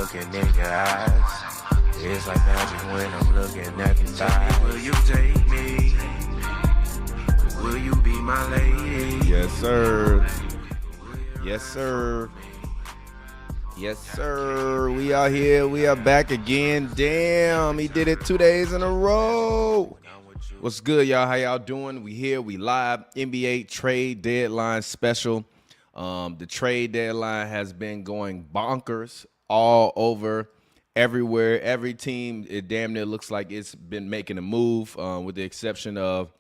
looking in your eyes. It's like magic when I'm looking at your thighs. Will you take me? Will you be my lady? Yes, sir. Yes, sir. Yes, sir. We are here. We are back again. Damn, he did it 2 days in a row. What's good, y'all? How y'all doing? We here. We live. NBA trade deadline special. The trade deadline has been going bonkers all over, everywhere. Every team, it damn near looks like it's been making a move, with the exception of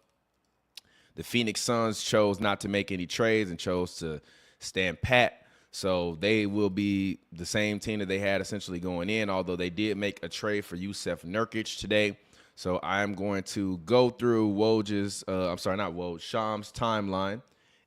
the Phoenix Suns chose not to make any trades and chose to stand pat. So they will be the same team that they had essentially going in, although they did make a trade for Jusuf Nurkic today. So I'm going to go through Shams' timeline,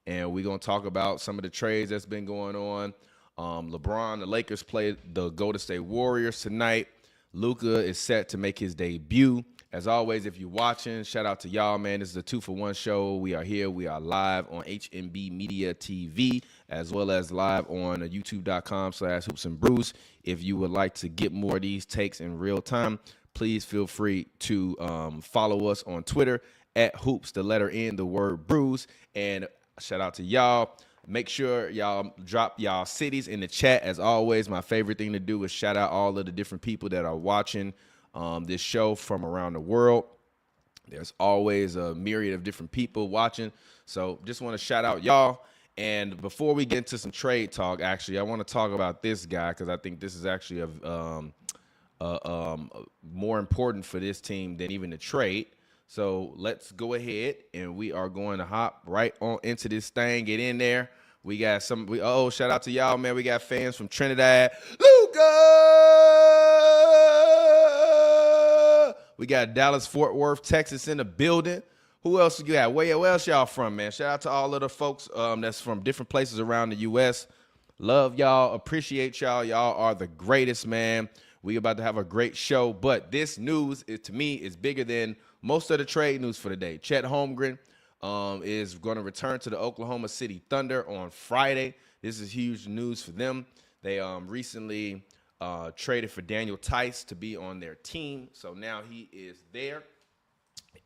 and we're going to talk about some of the trades that's been going on. LeBron, the Lakers play the Golden State Warriors tonight. Luka is set to make his debut. As always, if you're watching, shout out to y'all, man. This is a 2-for-1 show. We are here. We are live on HMB Media TV, as well as live on youtube.com/Hoops and Brews. If you would like to get more of these takes in real time, please feel free to follow us on Twitter at Hoops, the letter N, the word Brews. And shout out to y'all. Make sure y'all drop y'all cities in the chat. As always, my favorite thing to do is shout out all of the different people that are watching this show from around the world. There's always a myriad of different people watching. So just want to shout out y'all. And before we get into some trade talk, actually, I want to talk about this guy because I think this is actually more important for this team than even the trade. So let's go ahead and we are going to hop right on into this thing. Get in there. We got shout out to y'all, man. We got fans from Trinidad. Luka! We got Dallas, Fort Worth, Texas in the building. Who else you got? Where else y'all from, man? Shout out to all of the folks that's from different places around the U.S. Love y'all. Appreciate y'all. Y'all are the greatest, man. We about to have a great show. But this news, to me, is bigger than most of the trade news for the day. Chet Holmgren is going to return to the Oklahoma City Thunder on Friday. This is huge news for them. They recently traded for Daniel Tice to be on their team. So now he is there.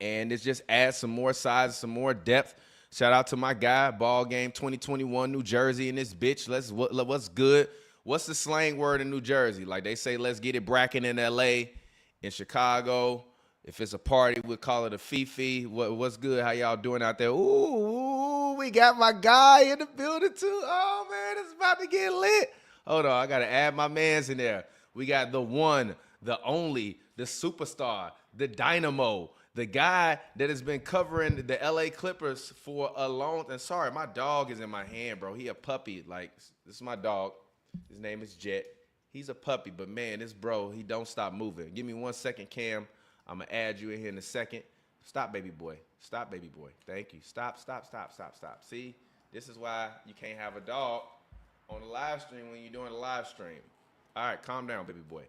And it just adds some more size, some more depth. Shout out to my guy, Ball Game 2021, New Jersey in this bitch. What's good? What's the slang word in New Jersey? Like they say, let's get it brackin' in L.A., in Chicago. If it's a party, we'll call it a Fifi. What's good? How y'all doing out there? Ooh, we got my guy in the building too. Oh, man, it's about to get lit. Hold on, I got to add my mans in there. We got the one, the only, the superstar, the dynamo, the guy that has been covering the L.A. Clippers for a long time. Sorry, my dog is in my hand, bro. He a puppy. Like, this is my dog. His name is Jet. He's a puppy, but, man, this bro, he don't stop moving. Give me 1 second, Cam. I'm going to add you in here in a second. Stop, baby boy. Stop, baby boy. Thank you. Stop. See, this is why you can't have a dog on the live stream when you're doing a live stream. All right, calm down, baby boy.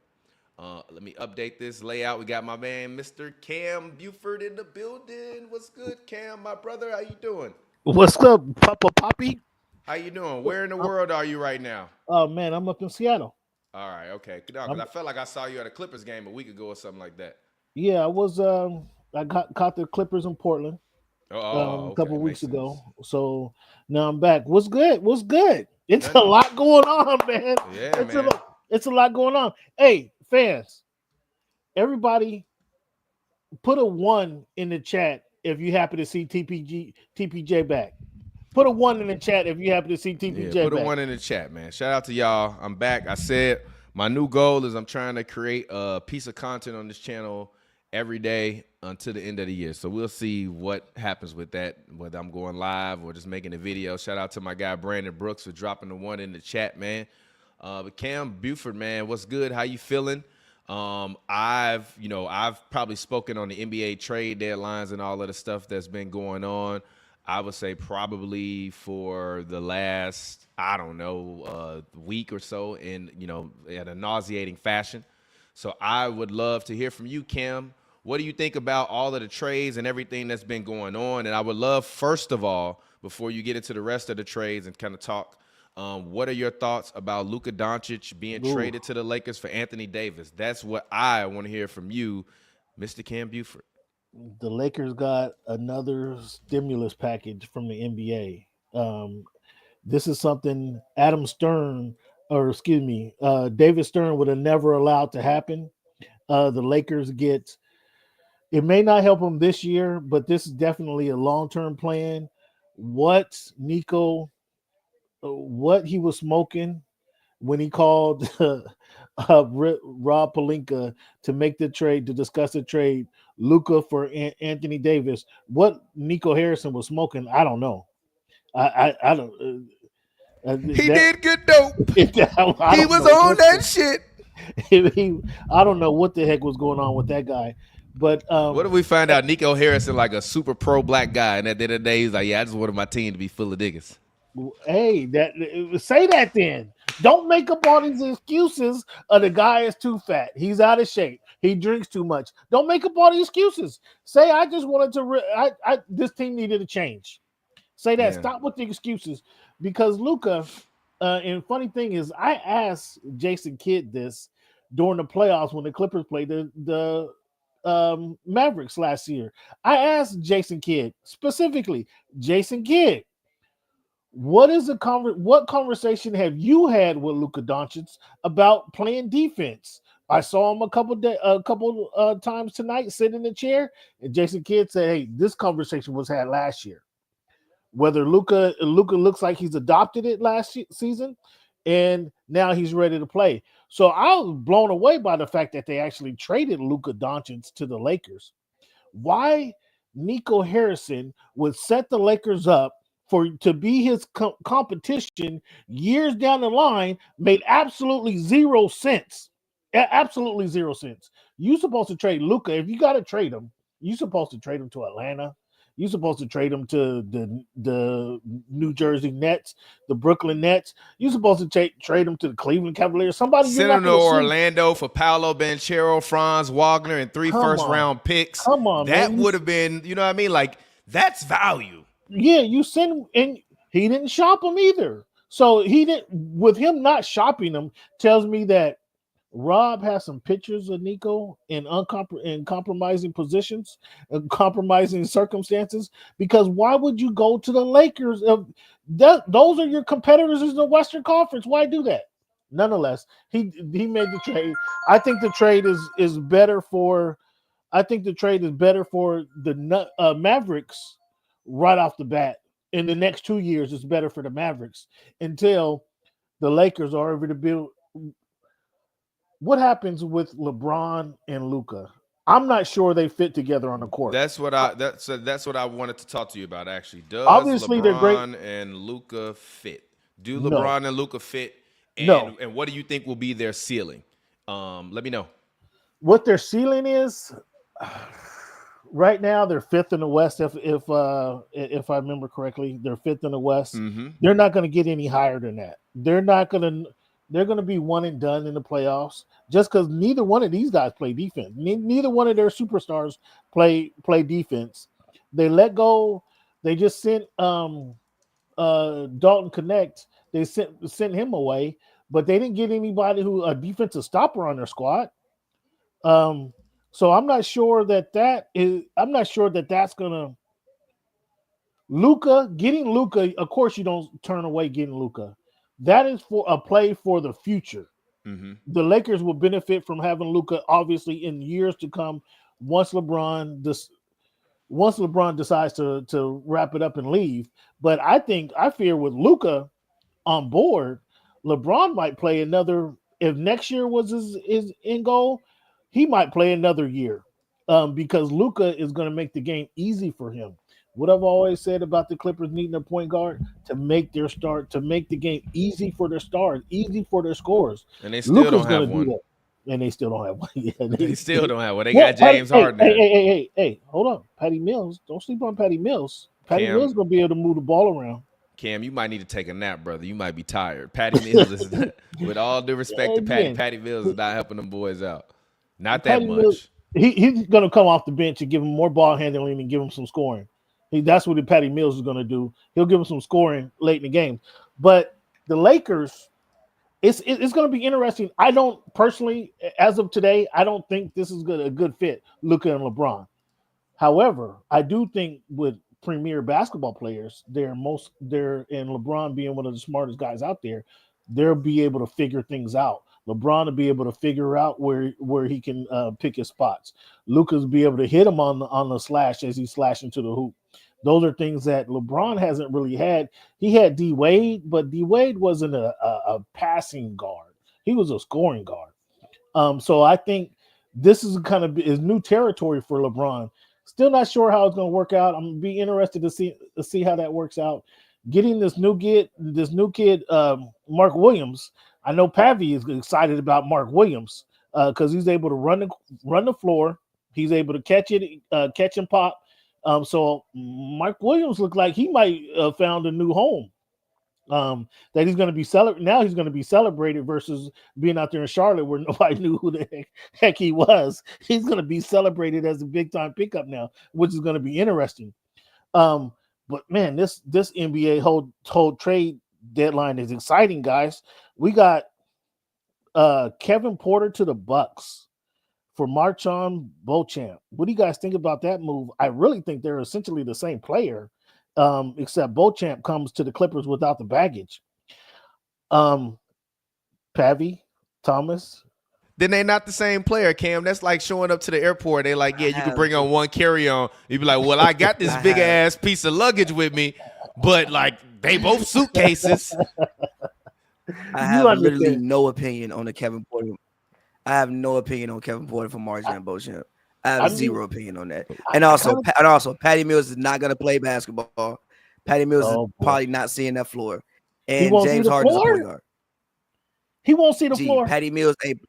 Let me update this layout. We got my man, Mr. Cam Buford in the building. What's good, Cam, my brother? How you doing? What's up, Papa Poppy? How you doing? Where in the world are you right now? Oh, man, I'm up in Seattle. All right, okay. No, because I felt like I saw you at a Clippers game a week ago or something like that. Yeah, I was. I caught the Clippers in Portland a couple weeks ago. So now I'm back. What's good? It's a lot going on, man. Yeah, it's a lot going on. Hey, fans, everybody, put a 1 in the chat if you happen to see TPJ back. Put a 1 in the chat if you happen to see TPJ back. Put a 1 in the chat, man. Shout out to y'all. I'm back. I said my new goal is I'm trying to create a piece of content on this channel every day until the end of the year. So we'll see what happens with that, whether I'm going live or just making a video. Shout out to my guy, Brandon Brooks, for dropping the 1 in the chat, man. But Cam Buford, man, what's good? How you feeling? I've probably spoken on the NBA trade deadlines and all of the stuff that's been going on. I would say probably for the last, week or so in a nauseating fashion. So I would love to hear from you, Cam. What do you think about all of the trades and everything that's been going on? And I would love, first of all, before you get into the rest of the trades and kind of talk What are your thoughts about Luka Doncic being Ooh. traded to the Lakers for Anthony Davis? That's what I want to hear from you, Mr. Cam Buford. The Lakers got another stimulus package from the NBA. This is something Adam Stern, or excuse me, David Stern would have never allowed to happen. The Lakers get, it may not help them this year, but this is definitely a long-term plan. What Nico, what he was smoking when he called Rob Pelinka to make the trade, to discuss the trade, Luca for Anthony Davis. What Nico Harrison was smoking, I don't know. I don't. He did good dope. He was on that shit. I don't know what the heck was going on with that guy. But what if we find out Nico Harrison like a super pro black guy, and at the end of the day, he's like, "Yeah, I just wanted my team to be full of niggas." Hey, say that then. Don't make up all these excuses of the guy is too fat. He's out of shape. He drinks too much. Don't make up all these excuses. Say I just wanted to. This team needed a change. Say that. Yeah. Stop with the excuses, because Luka. And funny thing is, I asked Jason Kidd this during the playoffs when the Clippers played the Mavericks last year. I asked Jason Kidd specifically, Jason Kidd, what conversation have you had with Luka Doncic about playing defense? I saw him a couple times tonight sitting in the chair, and Jason Kidd said, "Hey, this conversation was had last year. Whether Luka looks like he's adopted it last season, and now he's ready to play." So I was blown away by the fact that they actually traded Luka Doncic to the Lakers. Why Nico Harrison would set the Lakers up to be his competition years down the line made absolutely zero sense. Absolutely zero sense. You're supposed to trade Luka. If you got to trade him, you're supposed to trade him to Atlanta. You're supposed to trade him to the New Jersey Nets, the Brooklyn Nets. You're supposed to trade him to the Cleveland Cavaliers. Somebody send him to Orlando for Paolo Banchero, Franz Wagner, and 3 first-round picks. Come on, that would have been, you know what I mean? Like, that's value. Yeah, you send him, and he didn't shop him either. So he didn't. With him not shopping him, tells me that Rob has some pictures of Nico in compromising positions and compromising circumstances. Because why would you go to the Lakers? Those are your competitors in the Western Conference. Why do that? Nonetheless, he made the trade. I think the trade is better for. I think the trade is better for the Mavericks right off the bat. In the next 2 years, it's better for the Mavericks until the Lakers are able to build. What happens with LeBron and Luka? I'm not sure they fit together on the court. That's what I wanted to talk to you about, actually. Does obviously LeBron and Luka fit? Do LeBron and Luka fit? And, no. And what do you think will be their ceiling? Let me know. What their ceiling is, right now they're 5th in the West. If I remember correctly, they're 5th in the West. Mm-hmm. They're not going to get any higher than that. They're going to be one and done in the playoffs, just because neither one of these guys play defense. Neither one of their superstars play defense. They let go. They just sent Dalton Connect. They sent him away, but they didn't get anybody who a defensive stopper on their squad. So I'm not sure that is. I'm not sure that that's gonna. Getting Luka. Of course, you don't turn away getting Luka. That is for a play for the future. Mm-hmm. The Lakers will benefit from having Luka, obviously, in years to come. Once LeBron decides to wrap it up and leave. But I fear with Luka on board, LeBron might play another. If next year was his end goal, he might play another year, because Luka is going to make the game easy for him. What I've always said about the Clippers needing a point guard to make the game easy for their stars, easy for their scores. And they still don't have one. And they still don't have one. Yeah, they still don't have one. They got James Harden. Hey, hold on. Patty Mills. Don't sleep on Patty Mills. Patty Mills going to be able to move the ball around. Cam, you might need to take a nap, brother. You might be tired. Patty Mills is, with all due respect to Patty Mills is not helping them boys out. Not that much. Mills, he's going to come off the bench and give him more ball handling and give him some scoring. That's what Patty Mills is going to do. He'll give him some scoring late in the game. But the Lakers. It's going to be interesting. I don't personally, as of today, I don't think this is a good fit. Luka and LeBron. However, I do think with premier basketball players, they're and LeBron being one of the smartest guys out there, they'll be able to figure things out. LeBron will be able to figure out where he can pick his spots. Luka's be able to hit him on the slash as he's slashing to the hoop. Those are things that LeBron hasn't really had. He had D Wade, but D Wade wasn't a passing guard. He was a scoring guard. So I think this is kind of is new territory for LeBron. Still not sure how it's going to work out. I'm going to be interested to see how that works out. Getting this new kid, Mark Williams. I know Pavi is excited about Mark Williams because he's able to run the floor. He's able to catch and pop. So Mark Williams looked like he might have found a new home. That he's going to be now he's going to be celebrated versus being out there in Charlotte where nobody knew who the heck he was. He's going to be celebrated as a big time pickup now, which is going to be interesting. But man, this NBA whole trade deadline is exciting, guys. We got Kevin Porter to the Bucks for Marchon Beauchamp. What do you guys think about that move? I really think they're essentially the same player. Except Beauchamp comes to the Clippers without the baggage. Pavi, Thomas. Then they not the same player, Cam. That's like showing up to the airport. They like, yeah, you can bring on one carry-on. You be like, well, I got this big ass piece of luggage with me, but like they both suitcases. I have literally no opinion on the Kevin Porter. I have no opinion on Kevin Porter for Marchon Beauchamp. I have zero opinion on that. And also, Patty Mills is not going to play basketball. Patty Mills is probably not seeing that floor. And James Harden is a point guard. He won't see the floor. Patty Mills ain't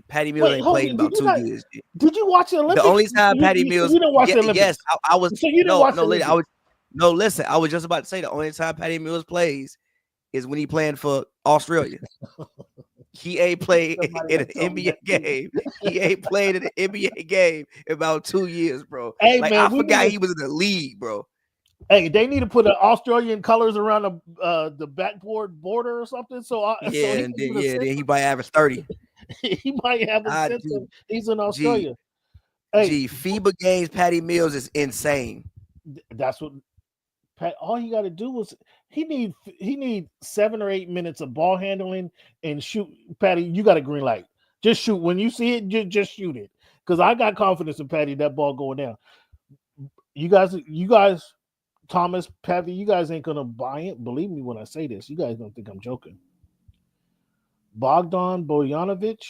Patty Mills ain't played in about 2 years. Did you watch the Olympics? The only time Patty Mills. You didn't watch the Olympics. Yes, I was. So you didn't watch the Olympics. Listen. I was just about to say the only time Patty Mills plays is when he playing for Australia. He ain't played in an NBA game. He ain't played in an NBA game in about 2 years, bro. Hey, like, man, I forgot he was in the league, bro. Hey, they need to put the Australian colors around the backboard border or something. Then he might average 30. He might have a sense of he's in Australia. FIBA games, Patty Mills is insane. That's what Pat. All he got to do was he need 7 or 8 minutes of ball handling and shoot. Patty, you got a green light. Just shoot when you see it. Just shoot it because I got confidence in Patty. That ball going down. You guys, Thomas, Patty, you guys ain't gonna buy it. Believe me when I say this. You guys don't think I'm joking. Bogdan Bojanovic.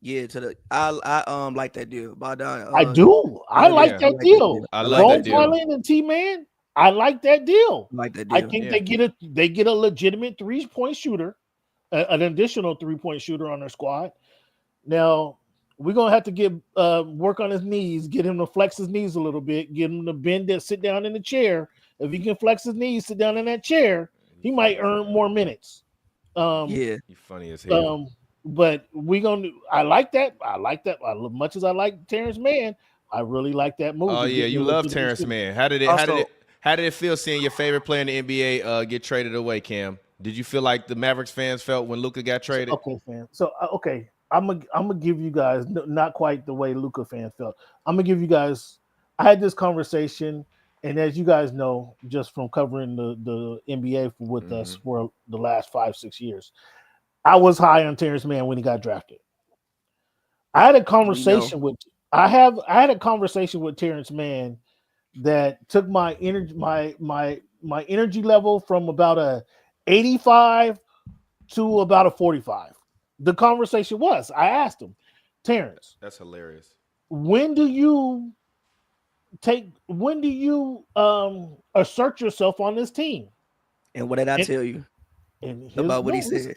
Yeah, I like that deal. Bogdan. I do. I like that deal. I like that deal. And T-Man. I like that deal. I think they get a legitimate 3-point shooter, an additional 3-point shooter on their squad. Now we're gonna have to get work on his knees, get him to flex his knees a little bit, get him to bend and sit down in the chair. If he can flex his knees, sit down in that chair, he might earn more minutes. You're funny as hell. But I like that. As much as I like Terrence Mann, I really like that move. Oh yeah, you love Terrence Mann. How did it feel seeing your favorite player in the NBA get traded away, Cam? Did you feel like the Mavericks fans felt when Luka got traded? Okay, fam. So I'm gonna give you guys not quite the way Luka fans felt. I'm gonna give you guys. I had this conversation, and as you guys know, just from covering the NBA with us for the last 5-6 years, I was high on Terrence Mann when he got drafted. I had a conversation with Terrence Mann that took my energy my energy level from about a 85 to about a 45. The conversation was, I asked him, Terrence, that's hilarious. When do you assert yourself on this team? And what did I tell you about what he said?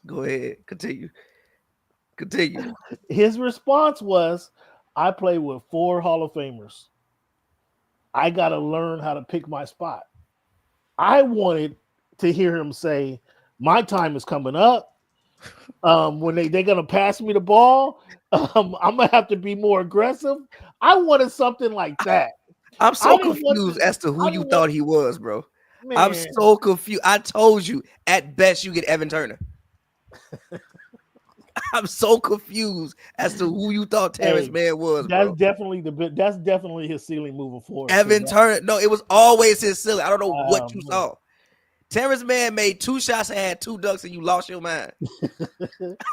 Go ahead. Continue. His response was, I play with 4 Hall of Famers. I got to learn how to pick my spot. I wanted to hear him say, my time is coming up. When they're going to pass me the ball, I'm going to have to be more aggressive. I wanted something like that. I'm so confused as to who you thought he was, bro. I'm so confused. I told you, at best, you get Evan Turner. I'm so confused as to who you thought Terrence Mann was. That's bro. definitely his ceiling moving forward. Evan Turner. No, it was always his ceiling. I don't know what you saw. Terrence Mann made 2 shots and had 2 dunks, and you lost your mind.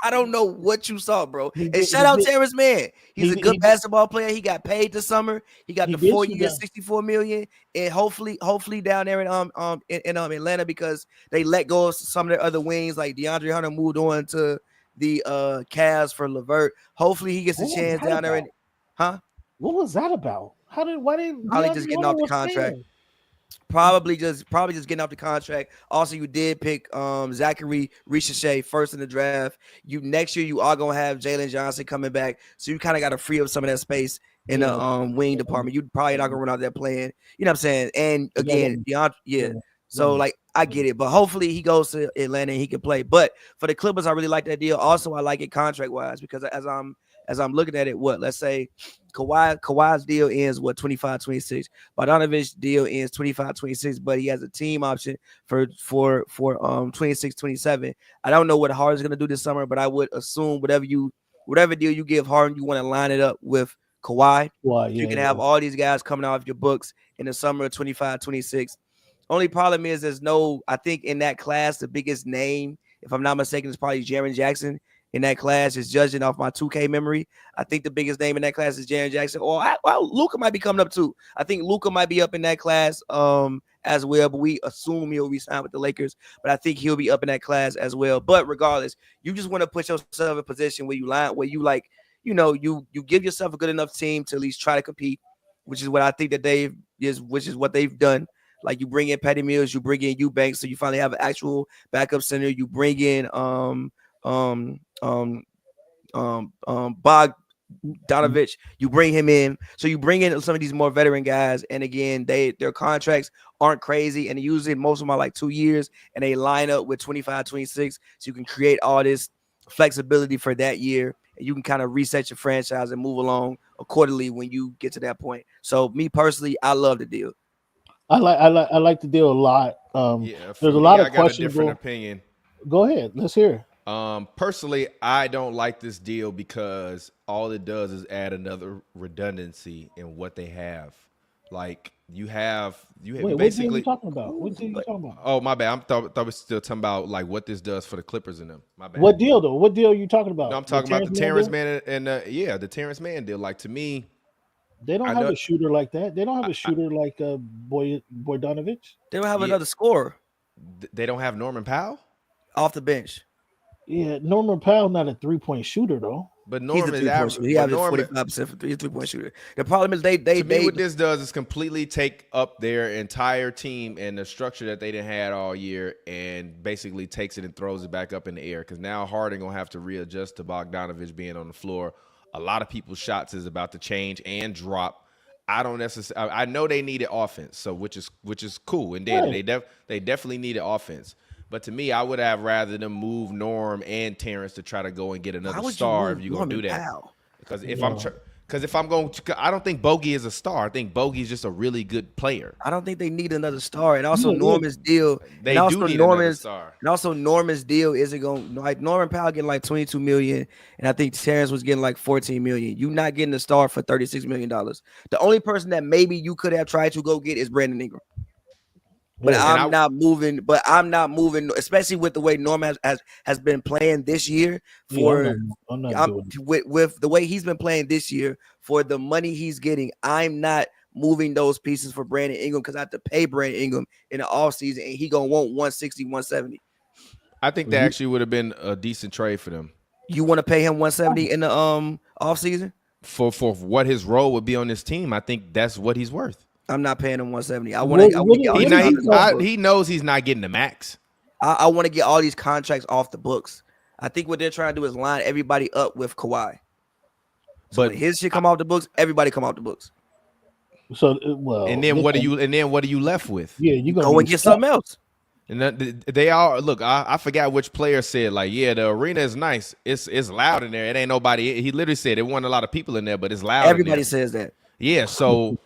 I don't know what you saw, bro. And shout out Terrence Mann. He's a good basketball player. He got paid this summer. He got the 4 years, $64 million, and hopefully down there in Atlanta, because they let go of some of their other wings, like DeAndre Hunter moved on to the Cavs for LeVert. Hopefully he gets a chance down there. What was that about? Why didn't probably just getting off the contract? Probably just getting off the contract. Also, you did pick Zachary Ricochet first in the draft. Next year you are gonna have Jalen Johnson coming back, so you kind of got to free up some of that space in the wing department. You probably not gonna run out there playing. You know what I'm saying? And again, So like I get it, but hopefully he goes to Atlanta and he can play. But for the Clippers, I really like that deal. Also, I like it contract wise, because as I'm looking at it, let's say Kawhi's deal ends 25-26. Bogdanovich's deal ends 25-26, but he has a team option for 26-27. I don't know what Harden's gonna do this summer, but I would assume whatever deal you give Harden, you want to line it up with Kawhi. You can have all these guys coming off your books in the summer of 25-26. Only problem is I think in that class, the biggest name, if I'm not mistaken, is probably Jaren Jackson. In that class, is judging off my 2K memory. I think the biggest name in that class is Jaren Jackson. Luka might be coming up too. I think Luka might be up in that class as well, but we assume he'll resign with the Lakers. But I think he'll be up in that class as well. But regardless, you just want to put yourself in a position where you give yourself a good enough team to at least try to compete, which is what I think that which is what they've done. Like, you bring in Patty Mills, you bring in Eubanks, so you finally have an actual backup center. You bring in Bogdanovich, you bring him in, so you bring in some of these more veteran guys, and again, their contracts aren't crazy, and usually most of them are like 2 years, and they line up with 25-26, so you can create all this flexibility for that year, and you can kind of reset your franchise and move along accordingly when you get to that point. So me personally, I love the deal. I like the deal a lot. There's a lot of questions. I got a different opinion. Go ahead, let's hear. Personally, I don't like this deal because all it does is add another redundancy in what they have. Like, you have basically. What deal are you talking about? Oh, my bad. I thought we were still talking about like what this does for the Clippers and them. My bad. What deal though? What deal are you talking about? No, I'm talking about the Terrence Mann and the Terrence Mann deal. Like, to me, they don't have a shooter like that. They don't have a shooter like Bogdanovich. They don't have another scorer. They don't have Norman Powell off the bench. Yeah, Norman Powell's not a 3-point shooter though. But Norman is average. He has 45% for 3-point shooter. The problem is what this does is completely take up their entire team and the structure that they didn't have all year, and basically takes it and throws it back up in the air. Because now Harden gonna have to readjust to Bogdanovich being on the floor. A lot of people's shots is about to change and drop. I don't necessarily. I know they needed offense, so which is cool, and they definitely needed offense. But to me, I would have rather them move Norm and Terrence to try to go and get another star if you're gonna do that. Because if I'm going to, I don't think Bogey is a star. I think Bogey is just a really good player. I don't think they need another star. And also Norman's deal. They do need another star. And also Norman's deal isn't going, like, Norman Powell getting like $22 million, and I think Terrence was getting like $14 million. You're not getting a star for $36 million. The only person that maybe you could have tried to go get is Brandon Ingram. But I'm not moving, especially with the way Norman has been playing this year with the way he's been playing this year for the money he's getting. I'm not moving those pieces for Brandon Ingram because I have to pay Brandon Ingram in the offseason, and he gonna want 160, 170. I think that actually would have been a decent trade for them. You want to pay him 170 in the offseason? For what his role would be on this team, I think that's what he's worth. I'm not paying him 170. He knows he's not getting the max. I want to get all these contracts off the books. I think what they're trying to do is line everybody up with Kawhi. So when his shit come off the books, everybody come off the books. So and then what are you left with? Yeah, you go and get something else. And they are look. I forgot which player said, like, yeah, the arena is nice. It's loud in there. It ain't nobody. He literally said it wasn't a lot of people in there, but it's loud. Everybody says that. Yeah, so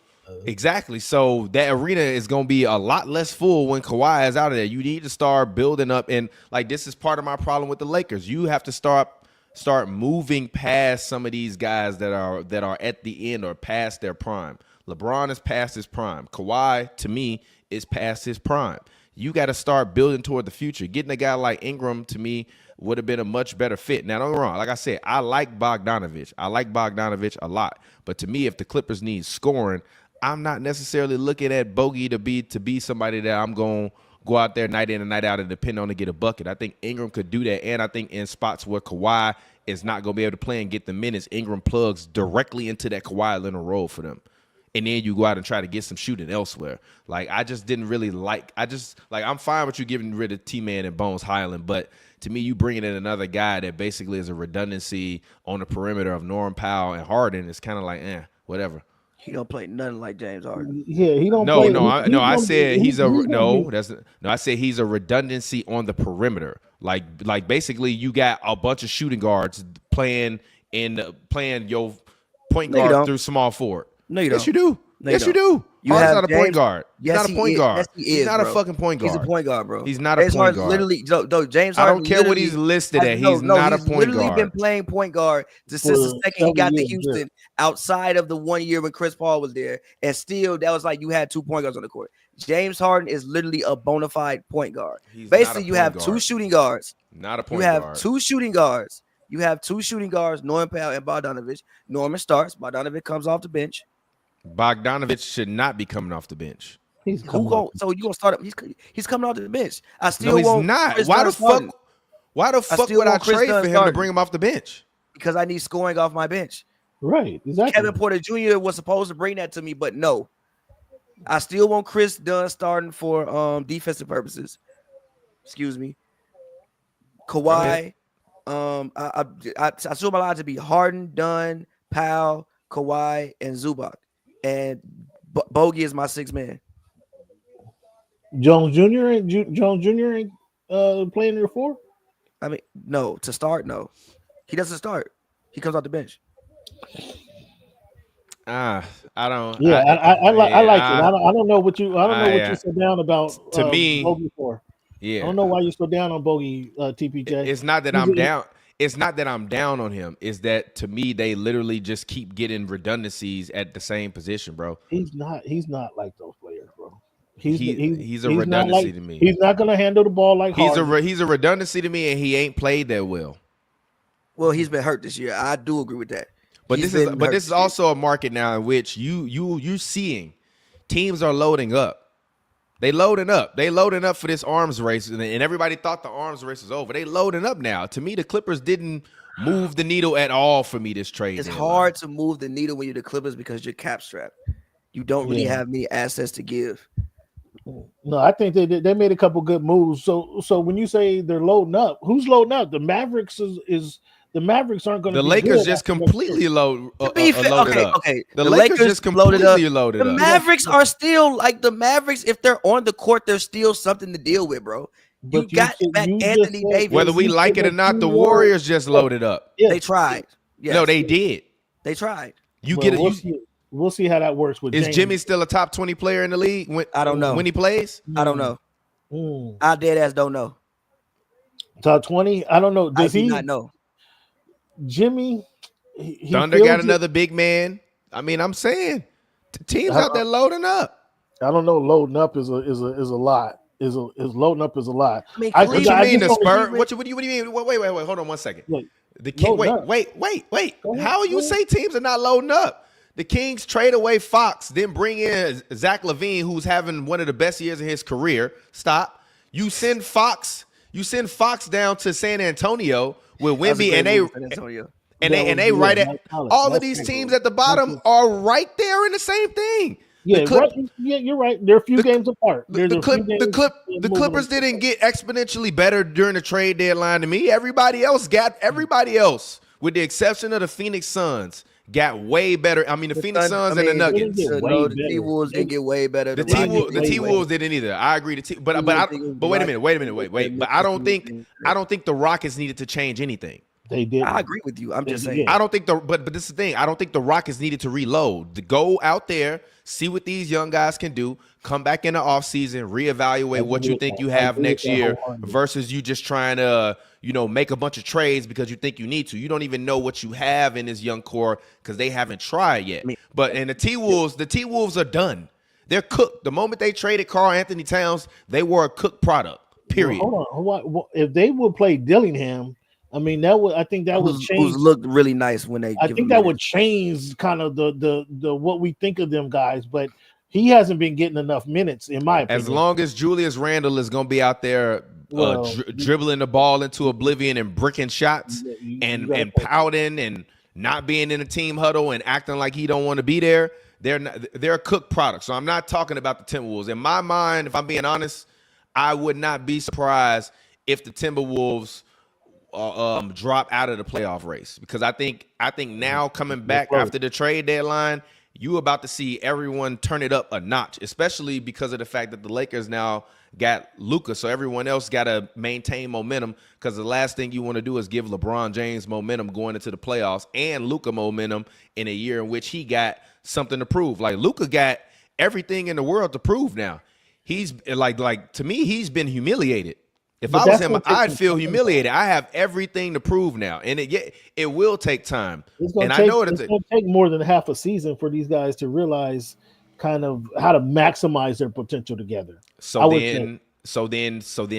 Exactly. So that arena is going to be a lot less full when Kawhi is out of there. You need to start building up, and like this is part of my problem with the Lakers. You have to start moving past some of these guys that are at the end or past their prime. LeBron is past his prime. Kawhi, to me, is past his prime. You got to start building toward the future. Getting a guy like Ingram, to me, would have been a much better fit. Now, don't get me wrong. Like I said, I like Bogdanovich. I like Bogdanovich a lot. But to me, if the Clippers need scoring, I'm not necessarily looking at Bogey to be somebody that I'm going to go out there night in and night out and depend on to get a bucket. I think Ingram could do that, and I think in spots where Kawhi is not going to be able to play and get the minutes, Ingram plugs directly into that Kawhi Leonard role for them. And then you go out and try to get some shooting elsewhere. Like, I just didn't really I'm fine with you getting rid of T-Man and Bones Highland, but to me, you bringing in another guy that basically is a redundancy on the perimeter of Norm Powell and Harden is kind of like, whatever. He don't play nothing like James Harden. Yeah, he don't. I said I said he's a redundancy on the perimeter. Like basically, you got a bunch of shooting guards playing your point guard through small forward. No, you don't. Yes, you do. No, you do. Harden's not a point guard. Yes, he's not a point guard. Yes, he is, he's not bro. a fucking point guard. He's a point guard, bro. He's not a point guard. Literally, James Harden. I don't care what he's listed at. He's not a point guard. He's literally been playing point guard since the second he got to Houston, outside of the 1 year when Chris Paul was there, and still that was like you had 2 point guards on the court. James Harden is literally a bona fide point guard. Basically, you have 2 shooting guards. Not a point guard. You have 2 shooting guards. You have 2 shooting guards, Norman Powell and Bogdanovich. Norman starts. Bogdanovich comes off the bench. Bogdanovich should not be coming off the bench. So you gonna start him? He's coming off the bench. I still no, he's won't. not. Why the fuck would I trade for him to bring him off the bench? Because I need scoring off my bench. Right, exactly. Kevin Porter Jr. was supposed to bring that to me, but no. I still want Chris Dunn starting for defensive purposes. Excuse me. Kawhi. I assume my line to be Harden, Dunn, Powell, Kawhi, and Zubac. And Bogey is my 6th man. Jones Jr. ain't playing your 4? I mean, no. To start, no. He doesn't start. He comes off the bench. I don't. Yeah, I like it. I don't know what you. I don't know what you're so down about. To me, Bogey for. Yeah, I don't know why you're so down on Bogey, TPJ. It's not that I'm down. It's not that I'm down on him. It's that to me they literally just keep getting redundancies at the same position, bro. He's not like those players, bro. He's a redundancy to me. He's not gonna handle the ball like Harden. He's a redundancy to me, and he ain't played that well. Well, he's been hurt this year. I do agree with that. But this is also a market now in which you seeing teams are loading up. They loading up. They loading up for this arms race, and everybody thought the arms race was over. They loading up now. To me, the Clippers didn't move the needle at all for me this trade. It's hard to move the needle when you're the Clippers because you're cap strapped. You don't really have many assets to give. No, I think they made a couple good moves. So when you say they're loading up, who's loading up? The Mavericks is the Mavericks aren't going to. The Lakers just completely loaded up. Okay. The Lakers just completely loaded up. The Mavericks are still like the Mavericks. If they're on the court, there's still something to deal with, bro. You got back Anthony Davis. Whether we like it or not, the Warriors just loaded up. Yeah. They tried. Yes. No, they did. They tried. We'll see how that works with. Is James. Jimmy still a top 20 player in the league? I don't know when he plays. I don't know. I dead ass don't know. Top 20. I don't know. Does he not know? Jimmy. Thunder got another big man. I mean, I'm saying teams out there loading up. I don't know. Loading up is a lot. Is loading up is a lot. I mean, what you mean the Spurs? What do you mean? Wait. Hold on one second. The King. Wait. How you say teams are not loading up? The Kings trade away Fox, then bring in Zach LaVine, who's having one of the best years of his career. Stop. You send Fox down to San Antonio with Wemby, and they right at all of these teams at the bottom are right there in the same thing. Yeah, you're right. They're a few games apart. The Clippers didn't get exponentially better during the trade deadline to me. Everybody else, with the exception of the Phoenix Suns, got way better. I mean, the Phoenix Suns and the Nuggets. The T-Wolves didn't get way better. The T-Wolves didn't either. I agree. But wait a minute. But I don't think the Rockets needed to change anything. They did. I agree with you. I'm just saying. I don't think but this is the thing. I don't think the Rockets needed to reload. To go out there, see what these young guys can do, come back in the offseason, reevaluate what you think you have next year versus you just trying to, make a bunch of trades because you think you need to. You don't even know what you have in this young core because they haven't tried yet. But in the T-Wolves are done. They're cooked. The moment they traded Karl Anthony Towns, they were a cooked product. Period. Well, hold on. If they would play Dillingham, I mean, I think that would change. Who's looked really nice when they. I think that would change kind of the what we think of them guys, but he hasn't been getting enough minutes, in my opinion. As long as Julius Randle is going to be out there dribbling the ball into oblivion and bricking shots and pouting and not being in a team huddle and acting like he don't want to be there, they're a cooked product. So I'm not talking about the Timberwolves. In my mind, if I'm being honest, I would not be surprised if the Timberwolves drop out of the playoff race, because I think now coming back after the trade deadline, you about to see everyone turn it up a notch, especially because of the fact that the Lakers now got Luka, so everyone else got to maintain momentum, because the last thing you want to do is give LeBron James momentum going into the playoffs and Luka momentum in a year in which he got something to prove. Like, Luka got everything in the world to prove now. He's like to me, he's been humiliated. If I was him, I'd feel humiliated. I have everything to prove now, and it will take time. It's going to take more than half a season for these guys to realize kind of how to maximize their potential together. So then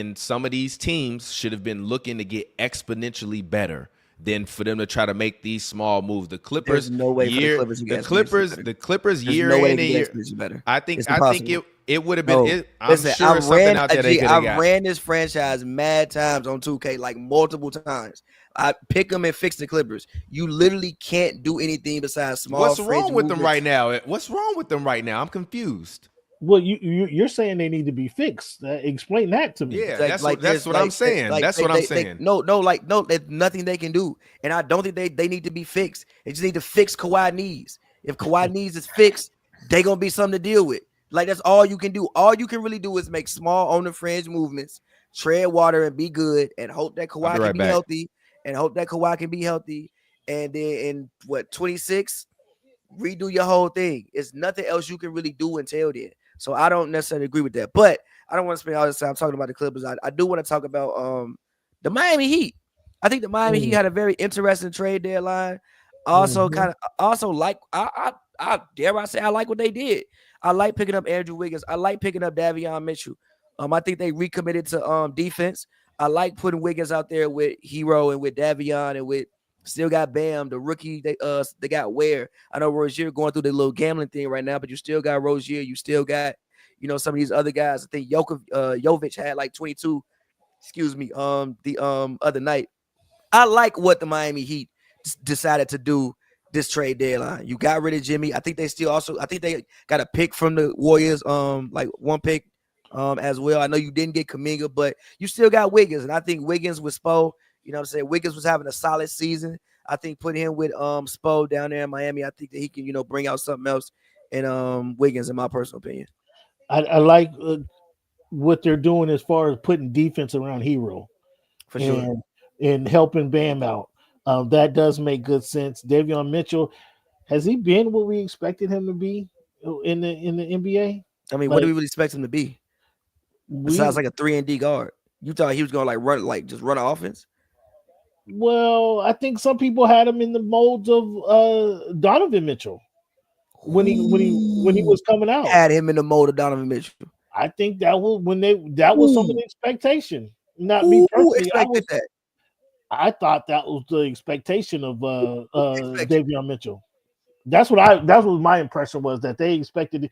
some of these teams should have been looking to get exponentially better than for them to try to make these small moves. The Clippers, there's no way for the Clippers year in and year better. I think it would have been. I ran this franchise mad times on 2K, like multiple times. I pick them and fix the Clippers. You literally can't do anything besides small. What's wrong with them right now? What's wrong with them right now? I'm confused. Well, you're saying they need to be fixed. Explain that to me. Yeah, that's what I'm saying. That's what I'm saying. No, there's nothing they can do, and I don't think they need to be fixed. They just need to fix Kawhi knees. If Kawhi knees is fixed, they gonna be something to deal with. Like, that's all you can do. All you can really do is make small on the fringe movements, tread water, and be good, and hope that Kawhi can be healthy. And then in 26, redo your whole thing. It's nothing else you can really do until then. So I don't necessarily agree with that. But I don't want to spend all this time talking about the Clippers. I do want to talk about the Miami Heat. I think the Miami Heat had a very interesting trade deadline. Also, I dare I say, I like what they did. I like picking up Andrew Wiggins. I like picking up Davion Mitchell. I think they recommitted to defense. I like putting Wiggins out there with Hero and with Davion and with still got Bam, the rookie. They got Ware. I know Rozier going through the little gambling thing right now, but you still got Rozier. You still got some of these other guys. I think Jovic had like 22. The other night. I like what the Miami Heat decided to do this trade deadline. You got rid of Jimmy. I think they got a pick from the Warriors, like one pick as well. I know you didn't get Kuminga, but you still got Wiggins. And I think Wiggins with Spo, Wiggins was having a solid season. I think putting him with Spo down there in Miami, I think that he can, bring out something else in Wiggins, in my personal opinion. I like what they're doing as far as putting defense around Hero. For sure. And helping Bam out. That does make good sense. Davion Mitchell, has he been what we expected him to be in the NBA? I mean, what do we really expect him to be? Besides like a 3-and-D guard. You thought he was going to run an offense? Well, I think some people had him in the molds of Donovan Mitchell when he was coming out. Had him in the mold of Donovan Mitchell. I think that was some of the expectation. Not me personally. I thought that was the expectation of Davion Mitchell. That was my impression, was that they expected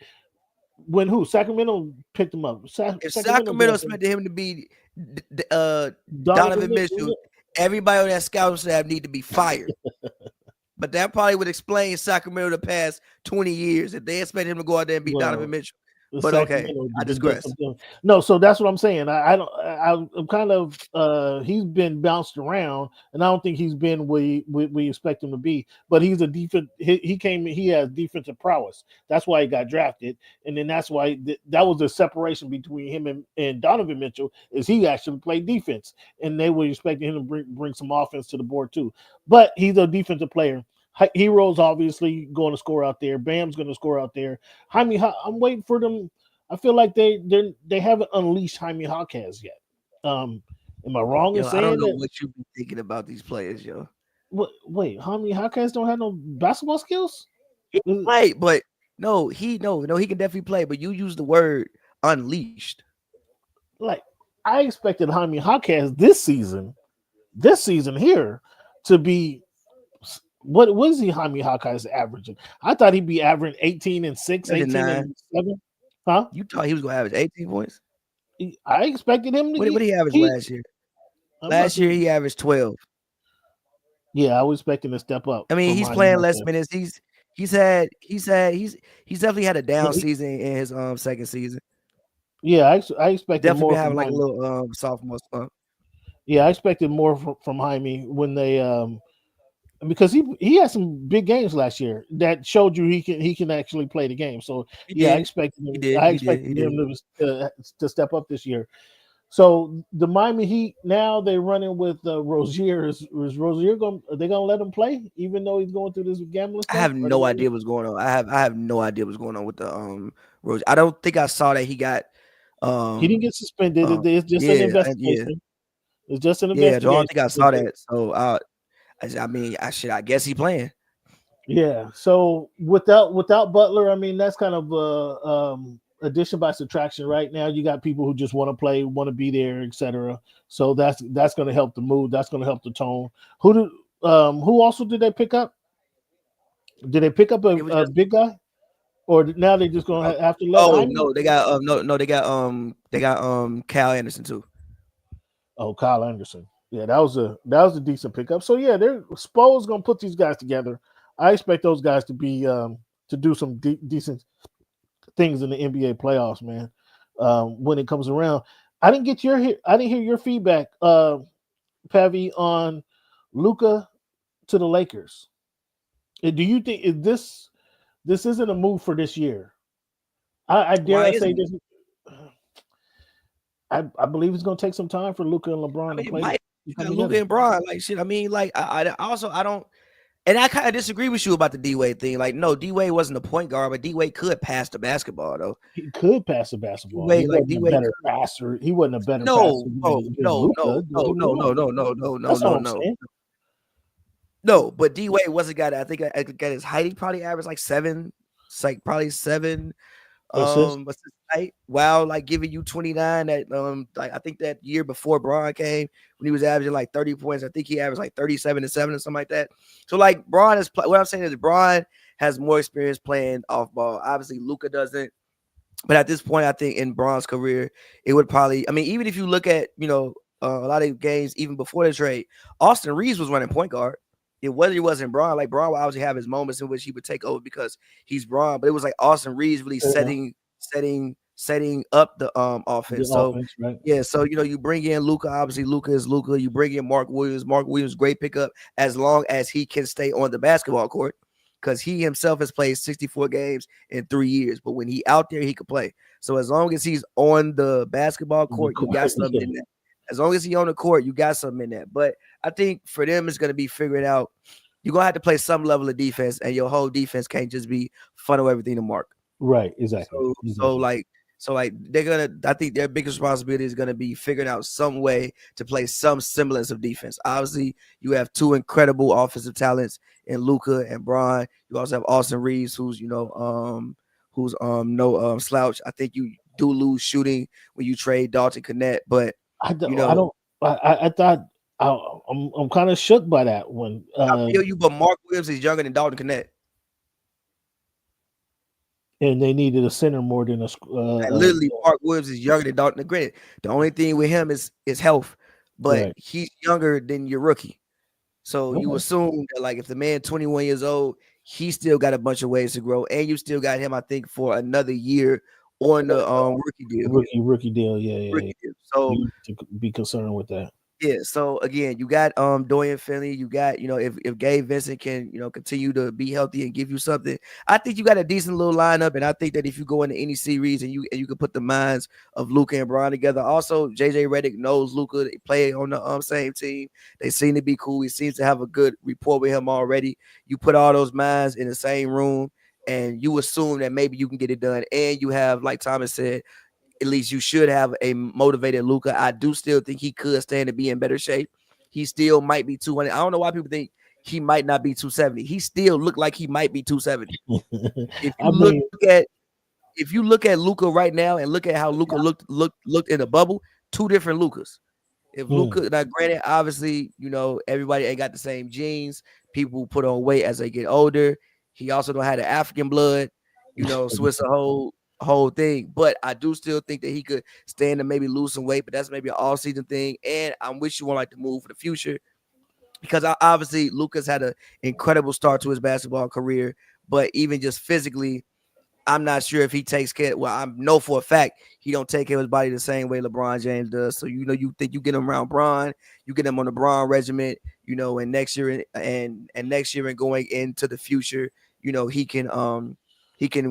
when Sacramento picked him up. If Sacramento expected him to be Donovan Mitchell, everybody on that scouting staff need to be fired. But that probably would explain Sacramento the past 20 years if they expect him to go out there and be Donovan Mitchell. But okay, I digress. No, so that's what I'm saying. I'm kind of he's been bounced around, and I don't think he's been where we expect him to be. But he's a defense. He has defensive prowess. That's why he got drafted, and then that's why that was the separation between him and Donovan Mitchell is he actually played defense, and they were expecting him to bring some offense to the board too. But he's a defensive player. Heroes obviously going to score out there. Bam's going to score out there. Jaime, I'm waiting for them. I feel like they haven't unleashed Jaime Jaquez yet. Am I wrong in saying I don't know that? what you be thinking about these players, yo. Wait, Jaime Jaquez don't have no basketball skills? Right, but no, he can definitely play. But you use the word unleashed. Like I expected Jaime Jaquez this season here to be. What was he Jaime Jaquez averaging? I thought he'd be averaging 18 and 6, 18 and 7. Huh? You thought he was gonna average 18 points? I expected him to. What did he average last year? Last year he averaged 12. Yeah, I was expecting to step up. I mean, he's playing less minutes. He's definitely had a down season in his second season. Yeah, I expected definitely more having like a little sophomore slump. Yeah, I expected more from Jaime when they because he had some big games last year that showed you he can actually play the game. So I expected him to step up this year. So the Miami Heat now they're running with Rozier. Is Rozier gonna let him play even though he's going through this gambling stuff? I have no idea what's going on. I have no idea what's going on with the Rozier. I don't think I saw that he got he didn't get suspended. It's just an investigation. Yeah. It's just an investigation. Yeah, I don't think I saw that. So I guess he playing. Yeah. So without Butler, I mean that's kind of addition by subtraction. Right now, you got people who just want to play, want to be there, etc. So that's going to help the mood. That's going to help the tone. Who also did they pick up? Did they pick up a big guy, or now they just going to have to let? Oh no, they got Kyle Anderson too. Oh, Kyle Anderson. Yeah, that was a decent pickup. So yeah, Spo's gonna put these guys together. I expect those guys to be to do some decent things in the NBA playoffs, man. When it comes around, I didn't hear your feedback, Pavi, on Luka to the Lakers. Do you think this isn't a move for this year? I dare say this. I believe it's going to take some time for Luka and LeBron to play. Luka and Bron, like shit. I mean, like I don't, and I kind of disagree with you about the D-Wade thing. Like, no, D-Wade wasn't a point guard, but D-Wade could pass the basketball though. He could pass the basketball. He wasn't a better passer. He wasn't a better passer. No, but D-Wade was a guy that I think at his height, he probably averaged like seven while like giving you 29 at like I think that year before Bron came when he was averaging like 30 points. I think he averaged like 37 and 7 or something like that. So like Bron is what I'm saying is Bron has more experience playing off ball. Obviously Luka doesn't. But at this point, I think in Bron's career, it would probably, I mean, even if you look at, a lot of games even before the trade, Austin Reeves was running point guard. Whether it wasn't Bron, like Bron will obviously have his moments in which he would take over because he's Bron, but it was like Austin Reeves really setting up the offense. Right. Yeah, so you bring in Luka, obviously Luka is Luka. You bring in Mark Williams, great pickup as long as he can stay on the basketball court because he himself has played 64 games in 3 years. But when he out there, he could play. So as long as he's on the basketball court, you got something in that. As long as he's on the court, you got something in that. But I think for them, it's going to be figuring out. You're going to have to play some level of defense, and your whole defense can't just be funnel everything to Mark. Right, exactly. So they're going to – I think their biggest responsibility is going to be figuring out some way to play some semblance of defense. Obviously, you have two incredible offensive talents in Luka and Bron. You also have Austin Reeves, who's no slouch. I think you do lose shooting when you trade Dalton Connect, but – I'm kind of shook by that one. I feel you, but Mark Williams is younger than Dalton Connect, and they needed a center more than a. Literally, Mark Williams is younger than Dalton. Granted, the only thing with him is health, but he's younger than your rookie. So you assume that, like, if the man 21 years old, he still got a bunch of ways to grow, and you still got him, I think, for another year on the rookie deal. Rookie deal. Yeah. Rookie deal. So you to be concerned with that. yeah, so again, you got Dorian Finley, you got, if Gabe Vincent can, continue to be healthy and give you something, I think you got a decent little lineup. And I think that if you go into any series and you can put the minds of Luka and Bron together. Also, JJ Redick knows Luka. They play on the same team. They seem to be cool. He seems to have a good rapport with him already. You put all those minds in the same room and you assume that maybe you can get it done. And you have, like Thomas said, at least you should have a motivated Luka. I do still think he could stand to be in better shape. He still might be 200. I don't know why people think he might not be 270. He still looked like he might be 270. If you look at Luka right now and look at how Luka looked in the bubble, two different Lukas. If Luka, now granted, obviously, everybody ain't got the same genes. People put on weight as they get older. He also don't have the African blood, so it's a whole thing. But I do still think that he could stand to maybe lose some weight, but that's maybe an all-season thing. And I'm with you on like to move for the future, because obviously Luka's had an incredible start to his basketball career, but even just physically, I'm not sure if he takes care. Well, I know for a fact he don't take care of his body the same way LeBron James does. So you think you get him around Bron, you get him on the Bron regiment, and next year and next year and going into the future, he can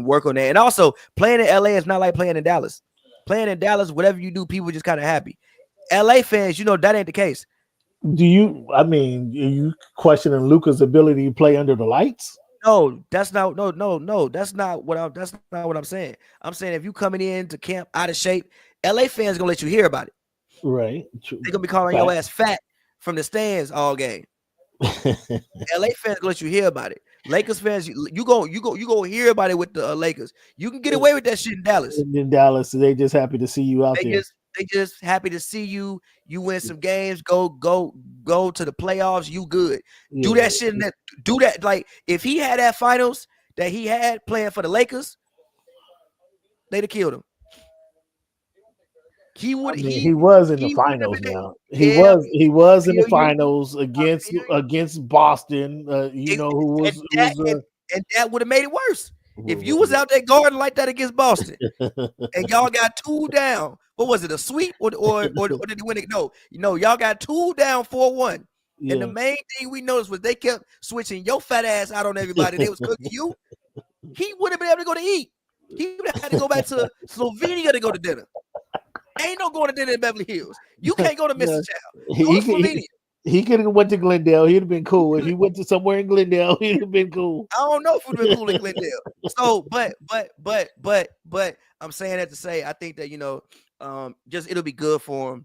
work on that. And also, playing in LA is not like playing in Dallas. Playing in Dallas, whatever you do, people just kind of happy. LA fans, that ain't the case. Are you questioning Luka's ability to play under the lights? No, that's not. No. That's not what I'm saying. I'm saying if you coming in to camp out of shape, LA fans gonna let you hear about it. Right. They're gonna be calling your ass fat from the stands all game. LA fans gonna let you hear about it. Lakers fans, you go hear about it with the Lakers. You can get away with that shit in Dallas. In Dallas, they just happy to see you out there. They just happy to see you. You win some games. Go to the playoffs. You good. Yeah. Do that shit. Do that. Like if he had that finals that he had playing for the Lakers, they'd have killed him. He would. He was in the finals now. He was in the finals against Boston. And that would have made it worse. If you was out there guarding like that against Boston, and y'all got 2 down, what was it, a sweep or did you win it? No, y'all got 2 down 4-1. Yeah. And the main thing we noticed was they kept switching your fat ass out on everybody. They was cooking you. He wouldn't have been able to go to eat. He would have had to go back to Slovenia to go to dinner. Ain't no going to dinner in Beverly Hills. You can't go to Mr. Child. Go to Slovenia. He could have went to Glendale. He'd have been cool. If he went to somewhere in Glendale, he'd have been cool. I don't know if it would have been cool in Glendale. So, but I'm saying that to say I think that just it'll be good for him,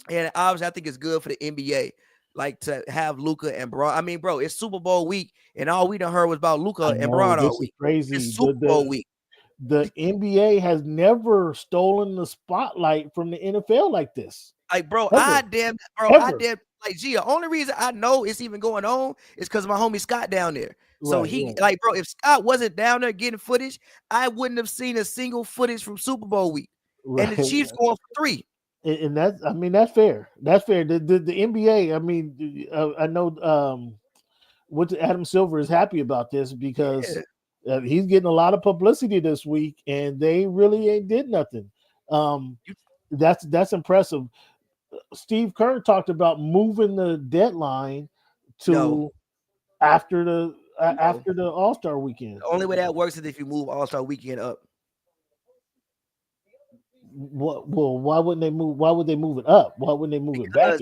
and obviously I think it's good for the NBA, like to have Luka and Bron. I mean, bro, it's Super Bowl week, and all we done heard was about Luka and Bron all week. Crazy. It's Super Bowl week. The NBA has never stolen the spotlight from the NFL like this. Like, bro, like, Gia, only reason I know it's even going on is because my homie Scott down there. So like, bro, if Scott wasn't down there getting footage, I wouldn't have seen a single footage from Super Bowl week. Right. And the Chiefs going for 3. And that's fair. That's fair. The NBA, I know Adam Silver is happy about this because he's getting a lot of publicity this week, and they really ain't did nothing. That's impressive. Steve Kerr talked about moving the deadline to after the All-Star weekend. The only way that works is if you move All-Star weekend up. Well, why wouldn't they move? Why would they move it up? Why wouldn't they move it back?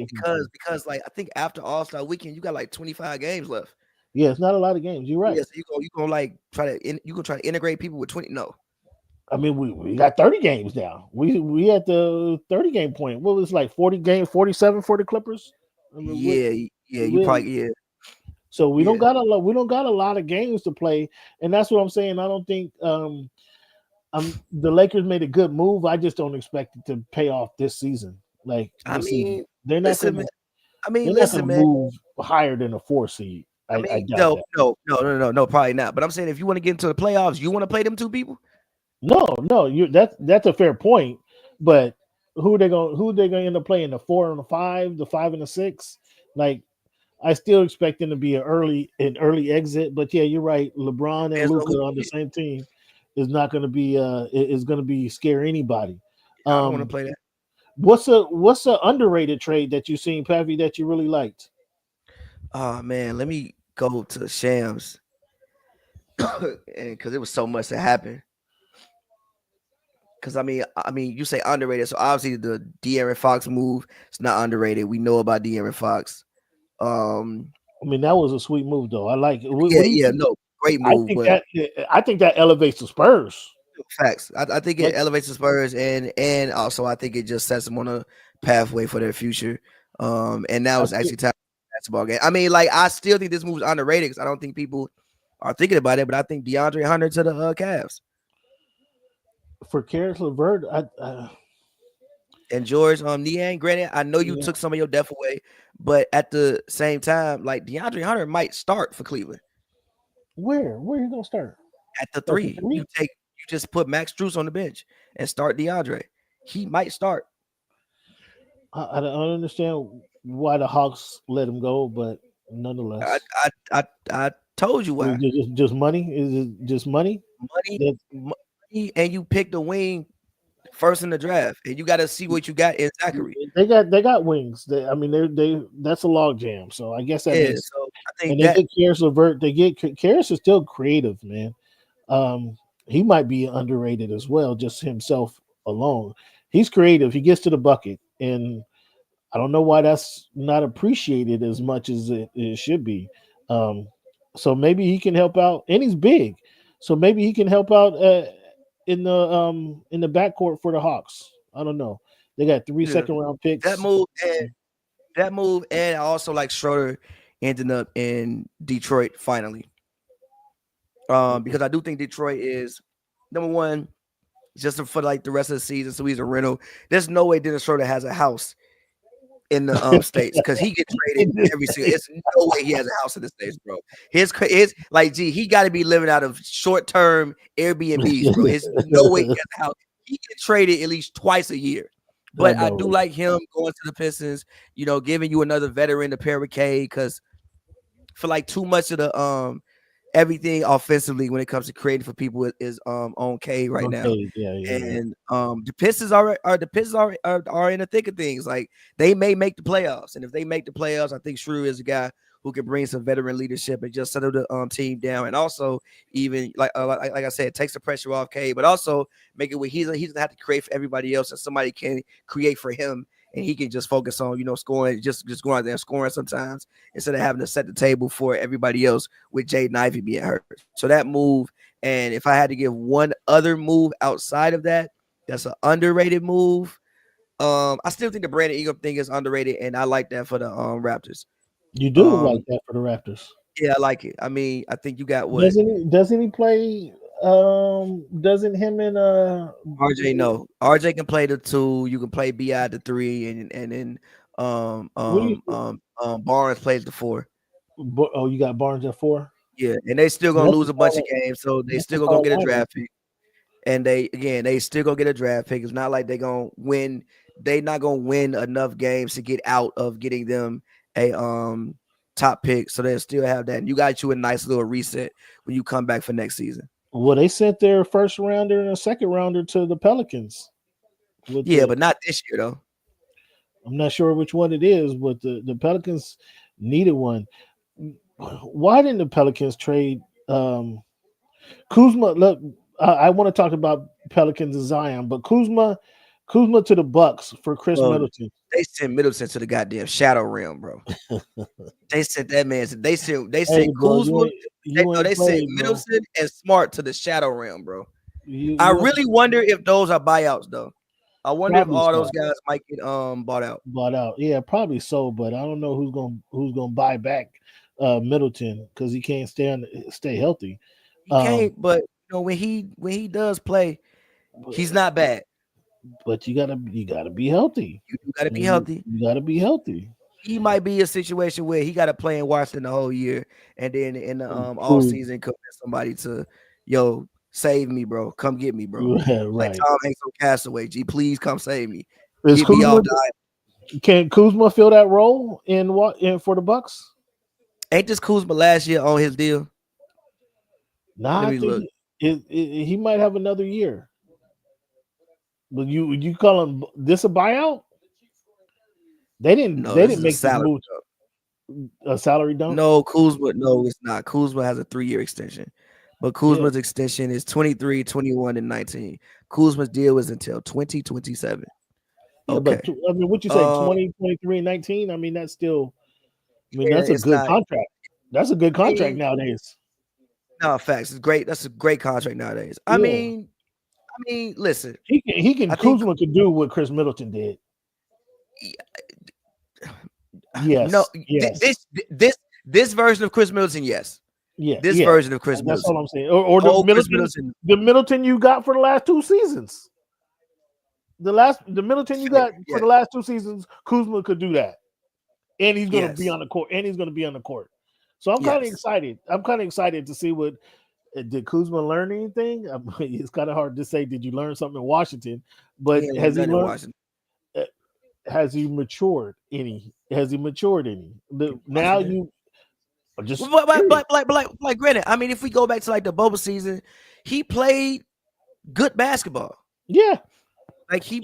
Because like I think after All-Star weekend, you got like 25 games left. Yeah, it's not a lot of games. You're right. Yeah, so you gonna like try to integrate people with 20. No. I mean, we got 30 games now. We at the 30 game point. What was it, like 40 games, 47 for the Clippers? I mean, you probably. So we don't got a lot. We don't got a lot of games to play, and that's what I'm saying. I don't think the Lakers made a good move. I just don't expect it to pay off this season. Like, season. They're not going to move higher than a 4 seed. No, probably not. But I'm saying if you want to get into the playoffs, you want to play them 2 people. No, that's a fair point. But who they gonna end up playing? The 4 and the 5, the 5 and the 6? Like, I still expect them to be an early exit. But yeah, you're right. LeBron and Luka on the same team. is not going to be is going to be scare anybody. I don't want to play that. What's a underrated trade that you seen, Pappy, that you really liked? Oh man, let me go to Shams, and because it was so much that happened. Because I mean, you say underrated, so obviously the De'Aaron Fox move is not underrated. We know about De'Aaron Fox. I mean, that was a sweet move, though. I like it. No, great move. I think that elevates the Spurs. Facts. I think it elevates the Spurs, and also I think it just sets them on a pathway for their future. And now it's actually time for a basketball game. I mean, like I still think this move is underrated because I don't think people are thinking about it, but I think DeAndre Hunter to the Cavs. For Karis LeVert, and George Niang. Granted, I know you took some of your depth away, but at the same time, like DeAndre Hunter might start for Cleveland. Where are you gonna start? At the 3. You just put Max Strus on the bench and start DeAndre. He might start. I don't understand why the Hawks let him go, but nonetheless, I told you why. Just money? Is it just money? Money, and you picked the wing first in the draft, and you got to see what you got in Zachary. They got wings. They that's a log jam. So I guess that is. So I think and they get Karis LeVert. They get Karis is still creative, man. He might be underrated as well, just himself alone. He's creative. He gets to the bucket, and I don't know why that's not appreciated as much as it should be. So maybe he can help out, and he's big, so maybe he can help out in the backcourt for the Hawks. I don't know. They got 3 second-round picks. That move, and I also like Schroeder ending up in Detroit finally. Because I do think Detroit is number one, just for like the rest of the season. So he's a rental. There's no way Dennis Schroeder has a house in the states because he gets traded every single. It's no way he has a house in the states, bro. His like, he got to be living out of short-term Airbnbs, bro. It's no way he has a house. He gets traded at least twice a year. But I do like him going to the Pistons. Giving you another veteran to pair with K, because for like too much of the everything offensively when it comes to creating for people is on K right now. And the Pistons are in the thick of things. Like they may make the playoffs, and if they make the playoffs, I think Schroeder is a guy who can bring some veteran leadership and just settle the team down, and also even like I said, takes the pressure off K, but also make it where he doesn't have to create for everybody else, and somebody can create for him. And he can just focus on, scoring, just going out there and scoring sometimes instead of having to set the table for everybody else with Jaden Ivey being hurt. So that move, and if I had to give one other move outside of that, that's an underrated move. I still think the Brandon Ingram thing is underrated, and I like that for the Raptors. You do like that for the Raptors? Yeah, I like it. I mean, I think you got what? Doesn't he play? Doesn't him and RJ no? RJ can play the 2. You can play BI the 3, and then Barnes plays the 4. Oh, you got Barnes at 4. Yeah, and they still gonna lose a bunch of games, so they still gonna go get a draft pick. And they still gonna get a draft pick. It's not like they gonna win. They not gonna win enough games to get out of getting them a top pick. So they'll still have that. And you got you a nice little reset when you come back for next season. Well, they sent their first rounder and a second rounder to the Pelicans. But not this year though. I'm not sure which one it is, but the Pelicans needed one. Why didn't the Pelicans trade Kuzma? Look, I want to talk about Pelicans and Zion, but Kuzma to the Bucks for Chris Middleton. They sent Middleton to the goddamn shadow realm, bro. They sent that man. They sent Kuzma. They sent Middleton and Smart to the shadow realm, bro. I really wonder if those are buyouts, though. I wonder if all those guys might get bought out. Bought out, yeah, probably so. But I don't know who's gonna buy back Middleton because he can't stay healthy. He can't, but when he does play, he's not bad. But you gotta be healthy. You gotta be healthy. You gotta be healthy. He might be a situation where he got to play in Washington the whole year, and then in the all season, convince somebody to save me, bro. Come get me, bro. Yeah, right. Like Tom Hanks on Castaway. G, please come save me. Can Kuzma fill that role in for the Bucks? Ain't this Kuzma last year on his deal? Nah, He might have another year. But you call him this a buyout? They No, this didn't is a make this salary. move. A salary dump? No, Kuzma. No, it's not. Kuzma has a 3-year extension, but Kuzma's extension is 23, 21, and 19. Kuzma's deal is until 2027. Yeah, Okay. but I mean, what you say, 20, 23, 19? I mean, that's still. I mean, that's a good contract. That's a good contract nowadays. No, facts. It's great. That's a great contract nowadays. I mean, listen. Kuzma could do what Chris Middleton did. Yes. No. Yes. This version of Chris Middleton, yes. Yeah. This version of Chris Middleton. That's all I'm saying. Or the Middleton you got for the last 2 seasons. The Middleton you got for the last 2 seasons, Kuzma could do that. And he's going to be on the court. So I'm kind of excited. I'm kind of excited to see what did Kuzma learn anything? I mean, it's kind of hard to say. Did you learn something in Washington? But has he learned? Has he matured any? Now you just but granted, I mean, if we go back to like the bubble season, he played good basketball. Yeah, he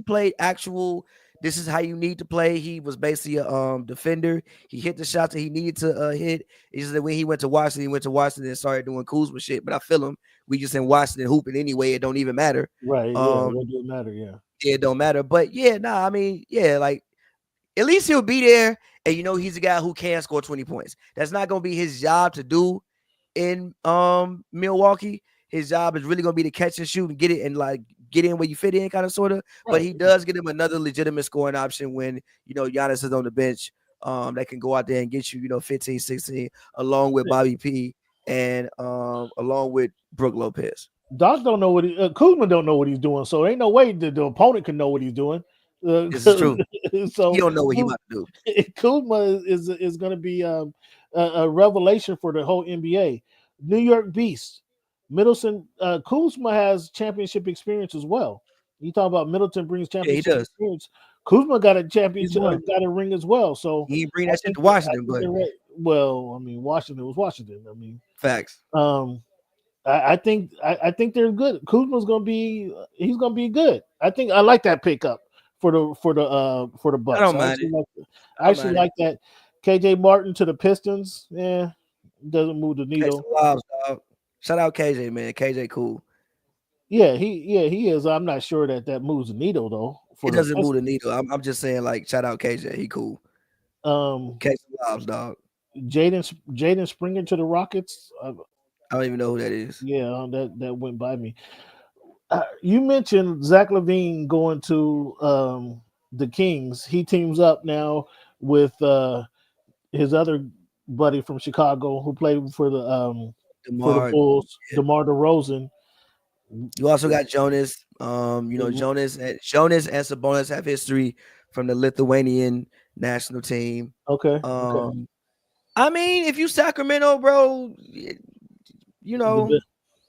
played actual. This is how you need to play. He was basically a defender. He hit the shots that he needed to hit. It's just that when he went to Washington and started doing Kuzma shit. But I feel him. We just in Washington hooping anyway. It don't even matter. Right. It doesn't matter. Yeah. It don't matter. But I mean, like at least he'll be there. And he's a guy who can score 20 points. That's not gonna be his job to do in Milwaukee. His job is really gonna be to catch and shoot and get it and like get in where you fit in, kind of sort of. Right. But he does get him another legitimate scoring option when Giannis is on the bench. That can go out there and get you 15, 16, along with Bobby P and along with Brook Lopez. Doc don't know what Kuzma don't know what he's doing, so ain't no way the opponent can know what he's doing. This is true. So you don't know what he's about to do. Kuzma is going to be a revelation for the whole NBA. New York Beast, Middleton. Kuzma has championship experience as well. You talk about Middleton brings championship experience. Kuzma got a championship, got a ring as well. So he bring that shit to Washington, but well, I mean, Washington was Washington. I mean, facts. I think they're good. Kuzma's gonna be good. I like that pickup for the Bucks. I don't mind it. I actually like that. KJ Martin to the Pistons. Yeah, doesn't move the needle. Shout out KJ, man. KJ cool. Yeah, he is. I'm not sure that moves the needle though. It doesn't move the needle. I'm just saying, like, shout out KJ. He cool. KJ Lobs, dog. Jaden Springer to the Rockets. I don't even know who that is. Yeah, that went by me. You mentioned Zach LaVine going to the Kings. He teams up now with his other buddy from Chicago who played for the Bulls, DeMar DeRozan. You also got Jonas. Jonas and Sabonis have history from the Lithuanian national team. Okay. I mean, if you Sacramento, bro, the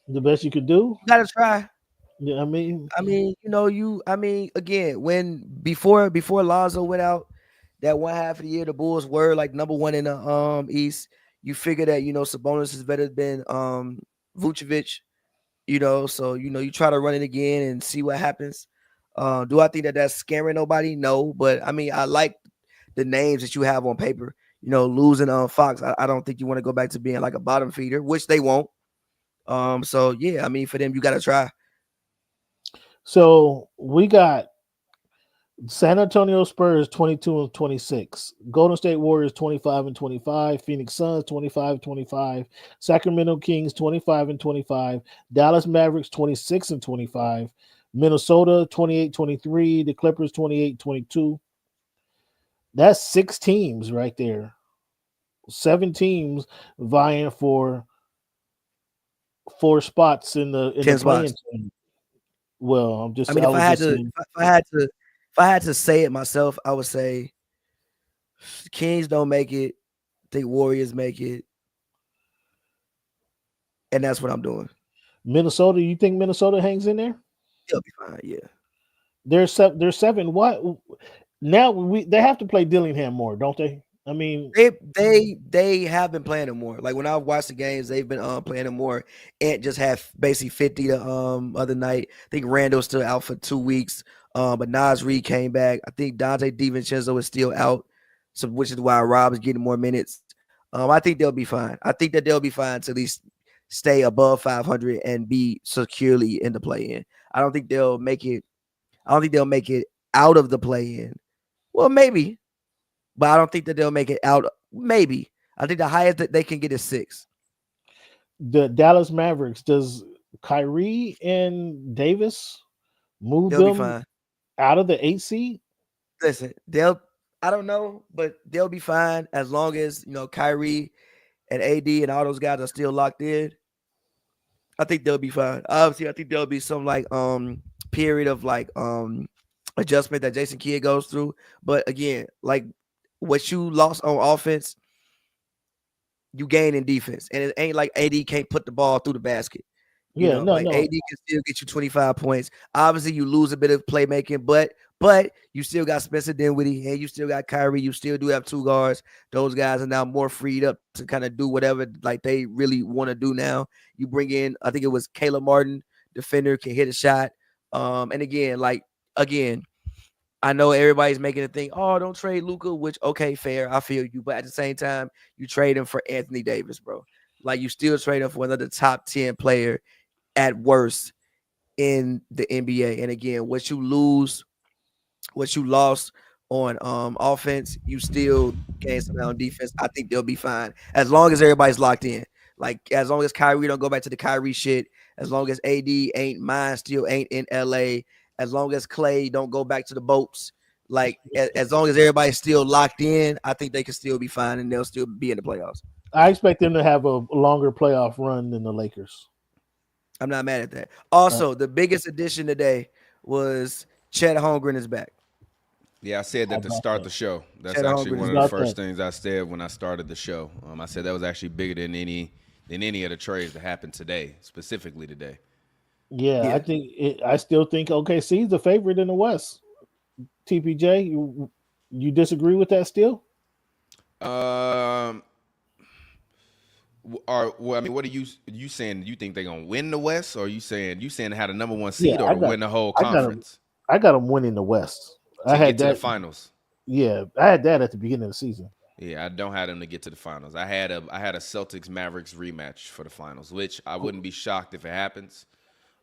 best you could do. You gotta try. Yeah, I mean, again, when before Lonzo went out, that one half of the year, the Bulls were like number one in the East. You figure that Sabonis is better than Vucevic, so you try to run it again and see what happens. Do I think that that's scaring nobody? No, but I mean, I like the names that you have on paper. Losing Fox, I don't think you want to go back to being like a bottom feeder, which they won't. So yeah, I mean, for them, you got to try. So we got San Antonio Spurs 22-26, Golden State Warriors 25-25, Phoenix Suns 25-25, Sacramento Kings 25-25, Dallas Mavericks 26-25, Minnesota 28-23, the Clippers 28-22. That's 6 teams right there. 7 teams vying for 4 spots in the play-in team. Well, I'm just. I mean, if I had to say it myself, I would say Kings don't make it. I think Warriors make it, and that's what I'm doing. Minnesota, you think Minnesota hangs in there? They'll be fine. Yeah, they're 7. What now? They have to play Dillingham more, don't they? I mean, they have been playing him more. Like when I watched the games, they've been playing him more. And just had basically 50 the other night. I think Randall's still out for 2 weeks. But Nas Reed came back. I think Dante DiVincenzo is still out, so which is why Rob is getting more minutes. I think they'll be fine. I think that they'll be fine to at least stay above 500 and be securely in the play-in. I don't think they'll make it. I don't think they'll make it out of the play-in. Well, maybe, but I don't think that they'll make it out. Maybe. I think the highest that they can get is 6. the Dallas Mavericks, does Kyrie and Davis move They'll be them fine. out of the 8 seed? Listen, I don't know, but they'll be fine as long as Kyrie and AD and all those guys are still locked in. I think they'll be fine. Obviously, I think there'll be some period of adjustment that Jason Kidd goes through. But again, like what you lost on offense, you gain in defense. And it ain't like AD can't put the ball through the basket. Yeah, no. AD can still get you 25 points. Obviously, you lose a bit of playmaking, but you still got Spencer Dinwiddie and you still got Kyrie. You still do have 2 guards. Those guys are now more freed up to kind of do whatever they really want to do now. You bring in, I think it was Caleb Martin, defender, can hit a shot. And again, I know everybody's making a thing, oh, don't trade Luka, which, okay, fair, I feel you. But at the same time, you trade him for Anthony Davis, bro. You still trade him for another top 10 player at worst in the NBA. And again, what you lost on offense, you still gain some on defense. I think they'll be fine as long as everybody's locked in. As long as Kyrie don't go back to the Kyrie shit, as long as AD still ain't in LA, as long as Clay don't go back to the boats, as long as everybody's still locked in, I think they can still be fine and they'll still be in the playoffs. I expect them to have a longer playoff run than the Lakers. I'm not mad at that. Also, the biggest addition today was Chet Holmgren is back. Yeah, I said that to start the show. That's actually one of the first things I said when I started the show. I said that was actually bigger than any of the trades that happened today, specifically today. Yeah. I still think OKC is the favorite in the West. TPJ, you disagree with that still? What are you saying? You think they're gonna win the West, or you saying they had a number 1 seed, or win the whole conference? I got them winning the West. I had that to the finals. Yeah, I had that at the beginning of the season. Yeah, I don't have them to get to the finals. I had a Celtics Mavericks rematch for the finals, which I wouldn't be shocked if it happens.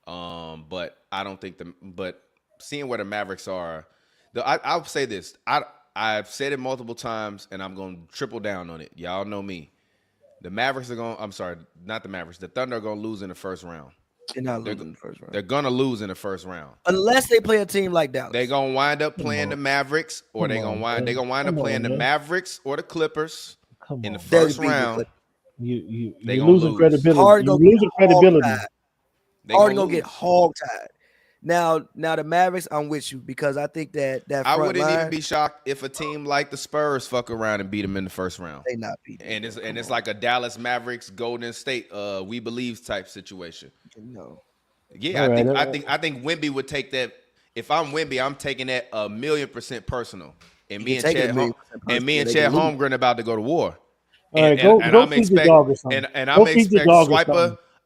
But I don't think but seeing where the Mavericks are, I'll say this. I've said it multiple times, and I'm gonna triple down on it. Y'all know me. The Mavericks are going. I'm sorry, not the Mavericks. The Thunder are going to lose in the first round. They're not losing in the first round. They're going to lose in the first round unless they play a team like Dallas. They're going to wind up playing the Mavericks, or they're going to wind up playing the Mavericks or the Clippers in the first round. You're losing credibility. You're losing credibility. Hard gonna get hog-tied. Now the Mavericks, I'm with you because I think that I wouldn't even be shocked if a team like the Spurs fuck around and beat them in the first round. They not beat them. And it's like a Dallas Mavericks Golden State we believe type situation. No. Yeah, I think Wemby would take that. If I'm Wemby, I'm taking that 1,000,000% personal. And me and Chet Holmgren about to go to war. And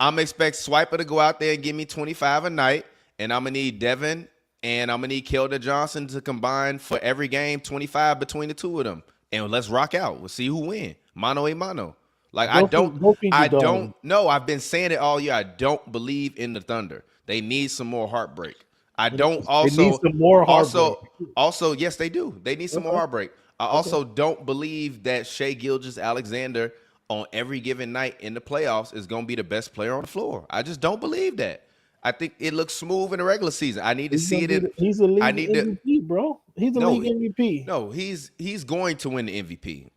I'm expect Swiper to go out there and give me 25 a night. And I'm going to need Devin and I'm going to need Keldon Johnson to combine for every game 25 between the two of them. And let's rock out. We'll see who win. Mano a mano. I don't know. I've been saying it all year. I don't believe in the Thunder. They need some more heartbreak. They need some more heartbreak. Also, yes, they do. They need some more heartbreak. I also don't believe that Shai Gilgeous-Alexander on every given night in the playoffs is going to be the best player on the floor. I just don't believe that. I think it looks smooth in the regular season. I need to see it. He's a league MVP, bro. He's a league MVP. No, he's going to win the MVP.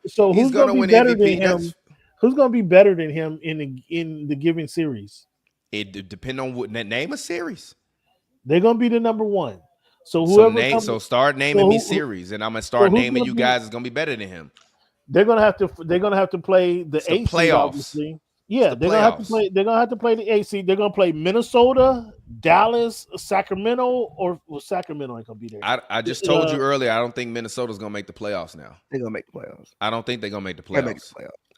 So who's going to win better than him? Who's going to be better than him in the given series? It depends on what name a series. They're going to be the number 1. So whoever start naming me series, and I'm gonna start naming you guys is gonna be better than him. They're gonna have to play the 8 seed, obviously. Yeah, they're gonna have to play. They're gonna have to play the AC. They're gonna play Minnesota, Dallas, Sacramento, or Sacramento ain't gonna be there. I just told you earlier. I don't think Minnesota's gonna make the playoffs now. They're gonna make the playoffs. I don't think they're gonna make the playoffs.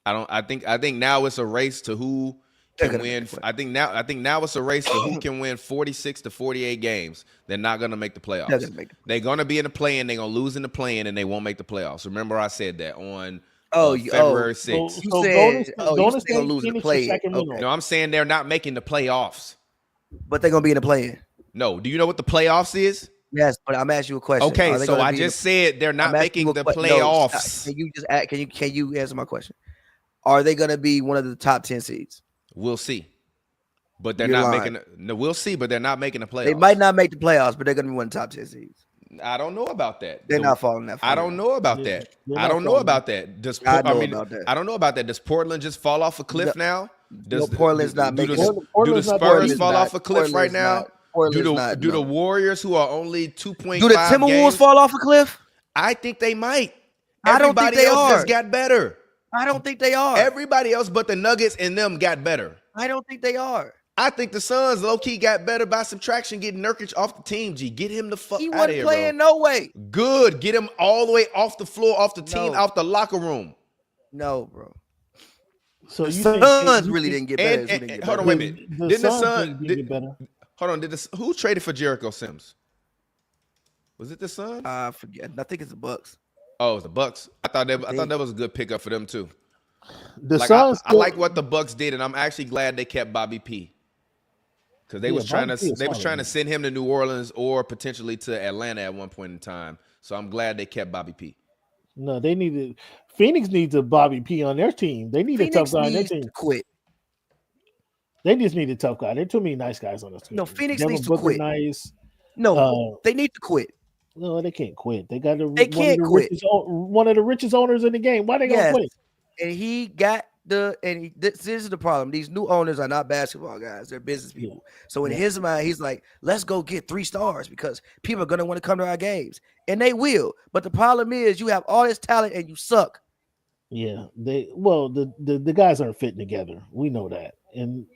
I think now it's a race to who can win. I think now it's a race to who can win 46 to 48 games. They're not gonna make the playoffs. They're gonna be in the play-in. They're gonna lose in the play-in, and they won't make the playoffs. Remember, I said that on February 6th. You said they're gonna lose in the play-in. Okay. No, I'm saying they're not making the playoffs. But they're gonna be in the play-in. No, do you know what the playoffs is? Yes, but I'm asking you a question. Okay, so I just said they're not making the playoffs. Can you answer my question? Are they gonna be one of the top 10 seeds? We'll see. But they're not making no, we'll see, but they're not making the playoffs. They might not make the playoffs, but they're gonna be one of the top 10 seeds. I don't know about that. They're not falling that far. I don't know about that. I don't know about that. I don't know about that. Does Portland just fall off a cliff now? Portland's not making it. Do the Spurs fall off a cliff right now? Do the Warriors, who are only 2.5 do the Timberwolves fall off a cliff? I think they might. I don't think they else just got better. I don't think they are. Everybody else but the Nuggets and them got better. I don't think they are. I think the Suns low-key got better by subtraction, getting Nurkic off the team, G. Get him the fuck out of here, bro. He wasn't playing no way. Good. Get him all the way off the floor, off the team, out the locker room. No, bro. So the Suns really didn't get better. Hold on, wait a minute. Didn't the Suns get better? Hold on. Who traded for Jericho Sims? Was it the Suns? I forget. I think it's the Bucks. Oh, it's the Bucks. I thought that was a good pickup for them too. The Suns. I like what the Bucks did, and I'm actually glad they kept Bobby P. Because they was trying to send him to New Orleans or potentially to Atlanta at one point in time. So I'm glad they kept Bobby P. No, Phoenix needs a Bobby P on their team. They need a tough guy on their team. Quit. They just need a tough guy. There are too many nice guys on this team. No, Phoenix needs to quit. Nice. No, they need to quit. No, they can't quit. They got one of the richest owners in the game. Why they gonna quit? And he got this is the problem. These new owners are not basketball guys; they're business people. So in his mind, he's like, "Let's go get 3 stars because people are gonna want to come to our games, and they will." But the problem is, you have all this talent and you suck. Yeah, the guys aren't fitting together. We know that, and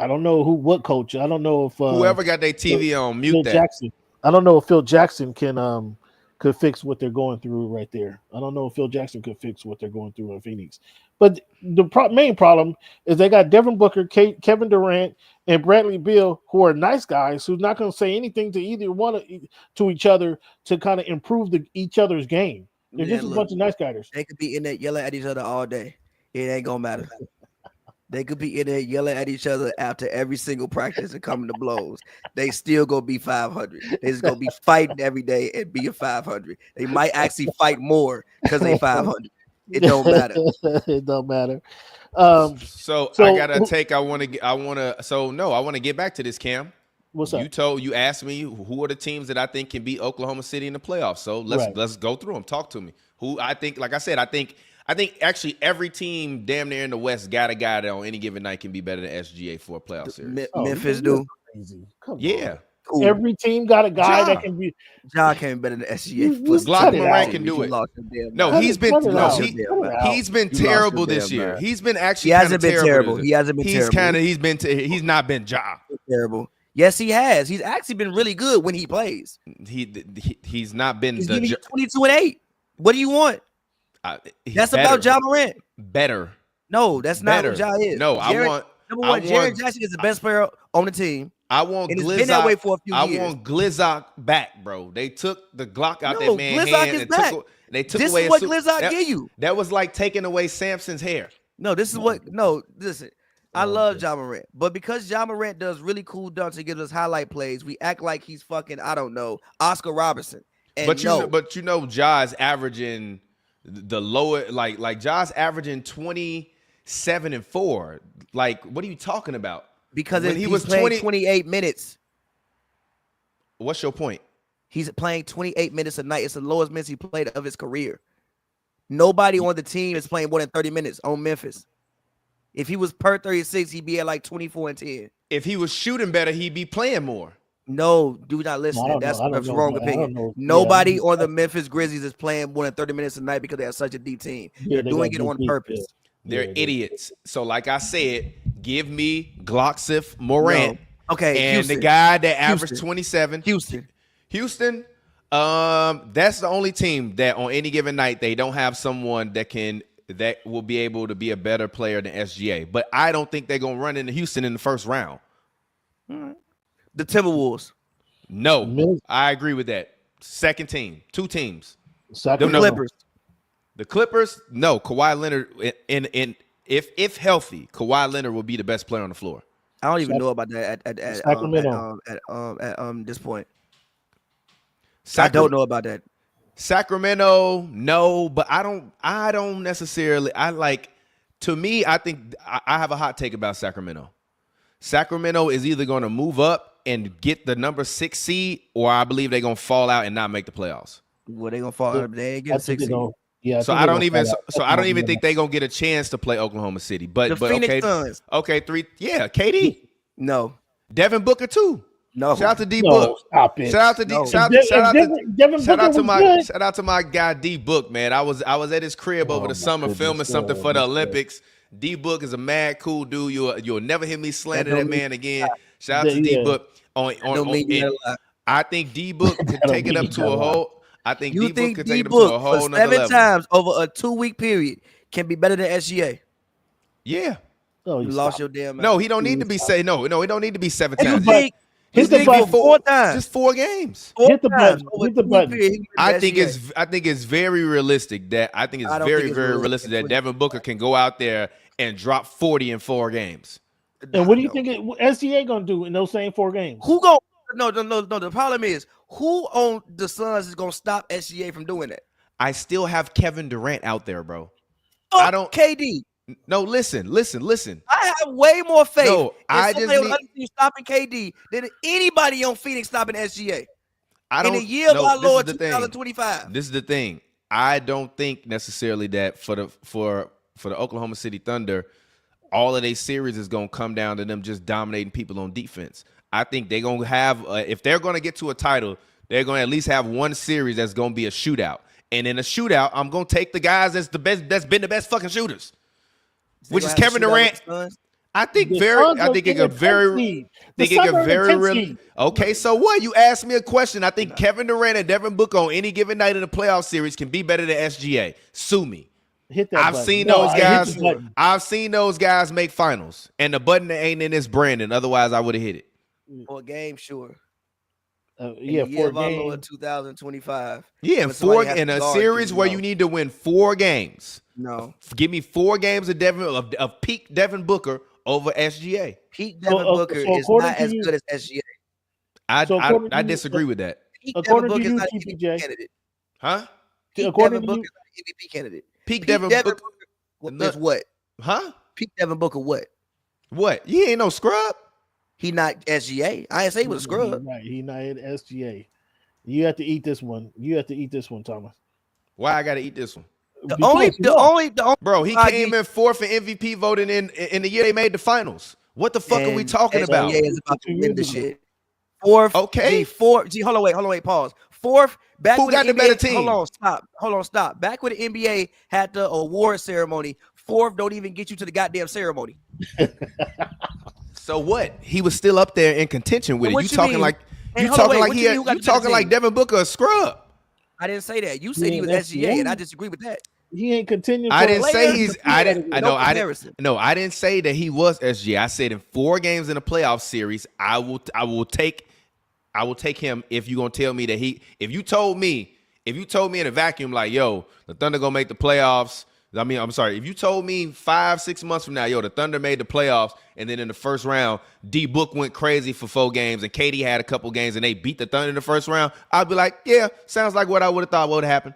I don't know what coach. I don't know if whoever got their TV on mute Phil that. Jackson. I don't know if Phil Jackson could fix what they're going through right there. I don't know if Phil Jackson could fix what they're going through in Phoenix. But the main problem is they got Devin Booker, Kevin Durant, and Bradley Beal, who are nice guys who's not going to say anything to either one to each other to kind of improve each other's game. They're just a bunch of nice guys. They could be in there yelling at each other all day. It ain't gonna matter. They could be in there yelling at each other after every single practice and coming to blows. They still gonna be 500. They just gonna be fighting every day and being 500. They might actually fight more because they 500. It don't matter. It don't matter. So I gotta take. I want to get back to this, Cam. What's up? You asked me who are the teams that I think can beat Oklahoma City in the playoffs. So let's go through them. Talk to me. Who I think, like I said, I think actually every team damn near in the West got a guy that on any given night can be better than SGA for a playoff series. Memphis do. Yeah. Cool. Every team got a guy that can be. Ja can't be better than SGA. Glock Moran can do it. No, he's been terrible this year. He's been actually. He hasn't been terrible. He hasn't been terrible. He's not been Ja. Terrible. Yes, he has. He's actually been really good when he plays. He's not been. He's 22-8. What do you want? That's better. About Ja Morant. Better. No, that's not what Ja is. No, Jaren Jackson is the best player on the team. I want Glizzock. It's been that way for a few years. I want Glizzock back, bro. They took the Glock out that man's Glizzock hand is back. They took this away. This is what Glizzock give you. That was like taking away Samson's hair. No, this is what. No, listen. I love Ja Morant, but because Ja Morant does really cool dunks and gives us highlight plays, we act like he's fucking, I don't know, Oscar Robertson. And but Ja is averaging the lower, like Ja's averaging 27 and 4. Like, what are you talking about? Because he was playing 28 minutes. What's your point? He's playing 28 minutes a night. It's the lowest minutes he played of his career. Nobody on the team is playing more than 30 minutes on Memphis. If he was per 36, he'd be at like 24 and 10. If he was shooting better, he'd be playing more. No, do not listen. That's a wrong opinion. Nobody on the Memphis Grizzlies is playing more than 30 minutes a night because they have such a deep team. They're doing it on purpose. They're idiots. So, like I said, give me Glocksif Morant. No. Okay, and Houston. the guy that averaged 27. Houston. That's the only team that on any given night they don't have someone that will be able to be a better player than SGA. But I don't think they're gonna run into Houston in the first round. The Timberwolves. No, I agree with that. Second team, 2 teams. The Clippers. No, Kawhi Leonard. If healthy, Kawhi Leonard will be the best player on the floor. I don't even know about that at Sacramento. At this point. I don't know about that. Sacramento, no, but I don't necessarily. To me, I think I have a hot take about Sacramento. Sacramento is either going to move up and get the number 6 seed, or I believe they're going to fall out and not make the playoffs. Well, they're going to fall out. They ain't get 6 seed. Yeah. I don't even think they're going to get a chance to play Oklahoma City. But Phoenix okay, Suns. Okay, 3. Yeah, KD. No. Devin Booker too. No. Shout out to D Book. Stop it. Shout out to D. No. Shout out to my guy D Book, man. I was at his crib over the summer filming something for the Olympics. D Book is a mad cool dude. You'll never hear me slander that man again. Shout out to D Book. I think D Book could take it up to a whole. I think D Book could take it up to a whole nother level. 7 times over a 2-week period can be better than SGA. Yeah. You lost your damn mind. No, he don't need to be he don't need to be 7 times. Hit the button 4 times. Just 4 games. Hit the button. I think it's very realistic that very realistic that Devin Booker can go out there and drop 40 in 4 games. And what do you think SGA gonna do in those same 4 games? Who go? No. The problem is who on the Suns is gonna stop SGA from doing that? I still have Kevin Durant out there, bro. I don't KD. No, listen. I have way more faith in stopping KD than anybody on Phoenix stopping SGA. In a year of our Lord 2025. This is the thing. I don't think necessarily that for the Oklahoma City Thunder, all of their series is gonna come down to them just dominating people on defense. I think they're gonna have if they're gonna get to a title, they're gonna at least have one series that's gonna be a shootout. And in a shootout, I'm gonna take the guys that's been the best fucking shooters. Which is Kevin Durant. I think it could very real. Okay, so what? You asked me a question. I think Kevin Durant and Devin Booker on any given night in the playoff series can be better than SGA. Sue me. I've seen those guys make finals, and the button ain't in this Brandon. Otherwise, I would have hit it. For a game, sure. For a game. 2025. Yeah, in a series where you need to win 4 games. No, give me 4 games of peak Devin Booker over SGA. Peak Devin Booker is not as good as SGA. I disagree with that. According to you, TPJ, huh? According to you, MVP candidate. Peak Devin Booker is what? Huh? Peak Devin Booker what? What? He ain't no scrub. He not SGA. I didn't say he was a scrub. Right, he not SGA. You have to eat this one. Thomas. Why I got to eat this one? The only bro, he came in 4th in MVP voting in the year they made the finals. What the fuck are we talking about? SGA is about to win the shit. 4th. Okay. 4th. Hold on, wait. Pause. 4th. Back who got the better team? Hold on, stop. Back when the NBA had the award ceremony, 4th don't even get you to the goddamn ceremony. So what? He was still up there in contention with it. You talking like Devin Booker a scrub? I didn't say that. You said he was SGA, and I disagree with that. He ain't continuing. I didn't say he's. I didn't say that he was SGA. I said in 4 games in a playoff series, I will take him. If you gonna tell me that if you told me in a vacuum like, yo, the Thunder gonna make the playoffs. I'm sorry. If you told me 5-6 months from now, yo, the Thunder made the playoffs, and then in the first round, D Book went crazy for 4 games, and KD had a couple games, and they beat the Thunder in the first round, I'd be like, yeah, sounds like what I would have thought would have happened.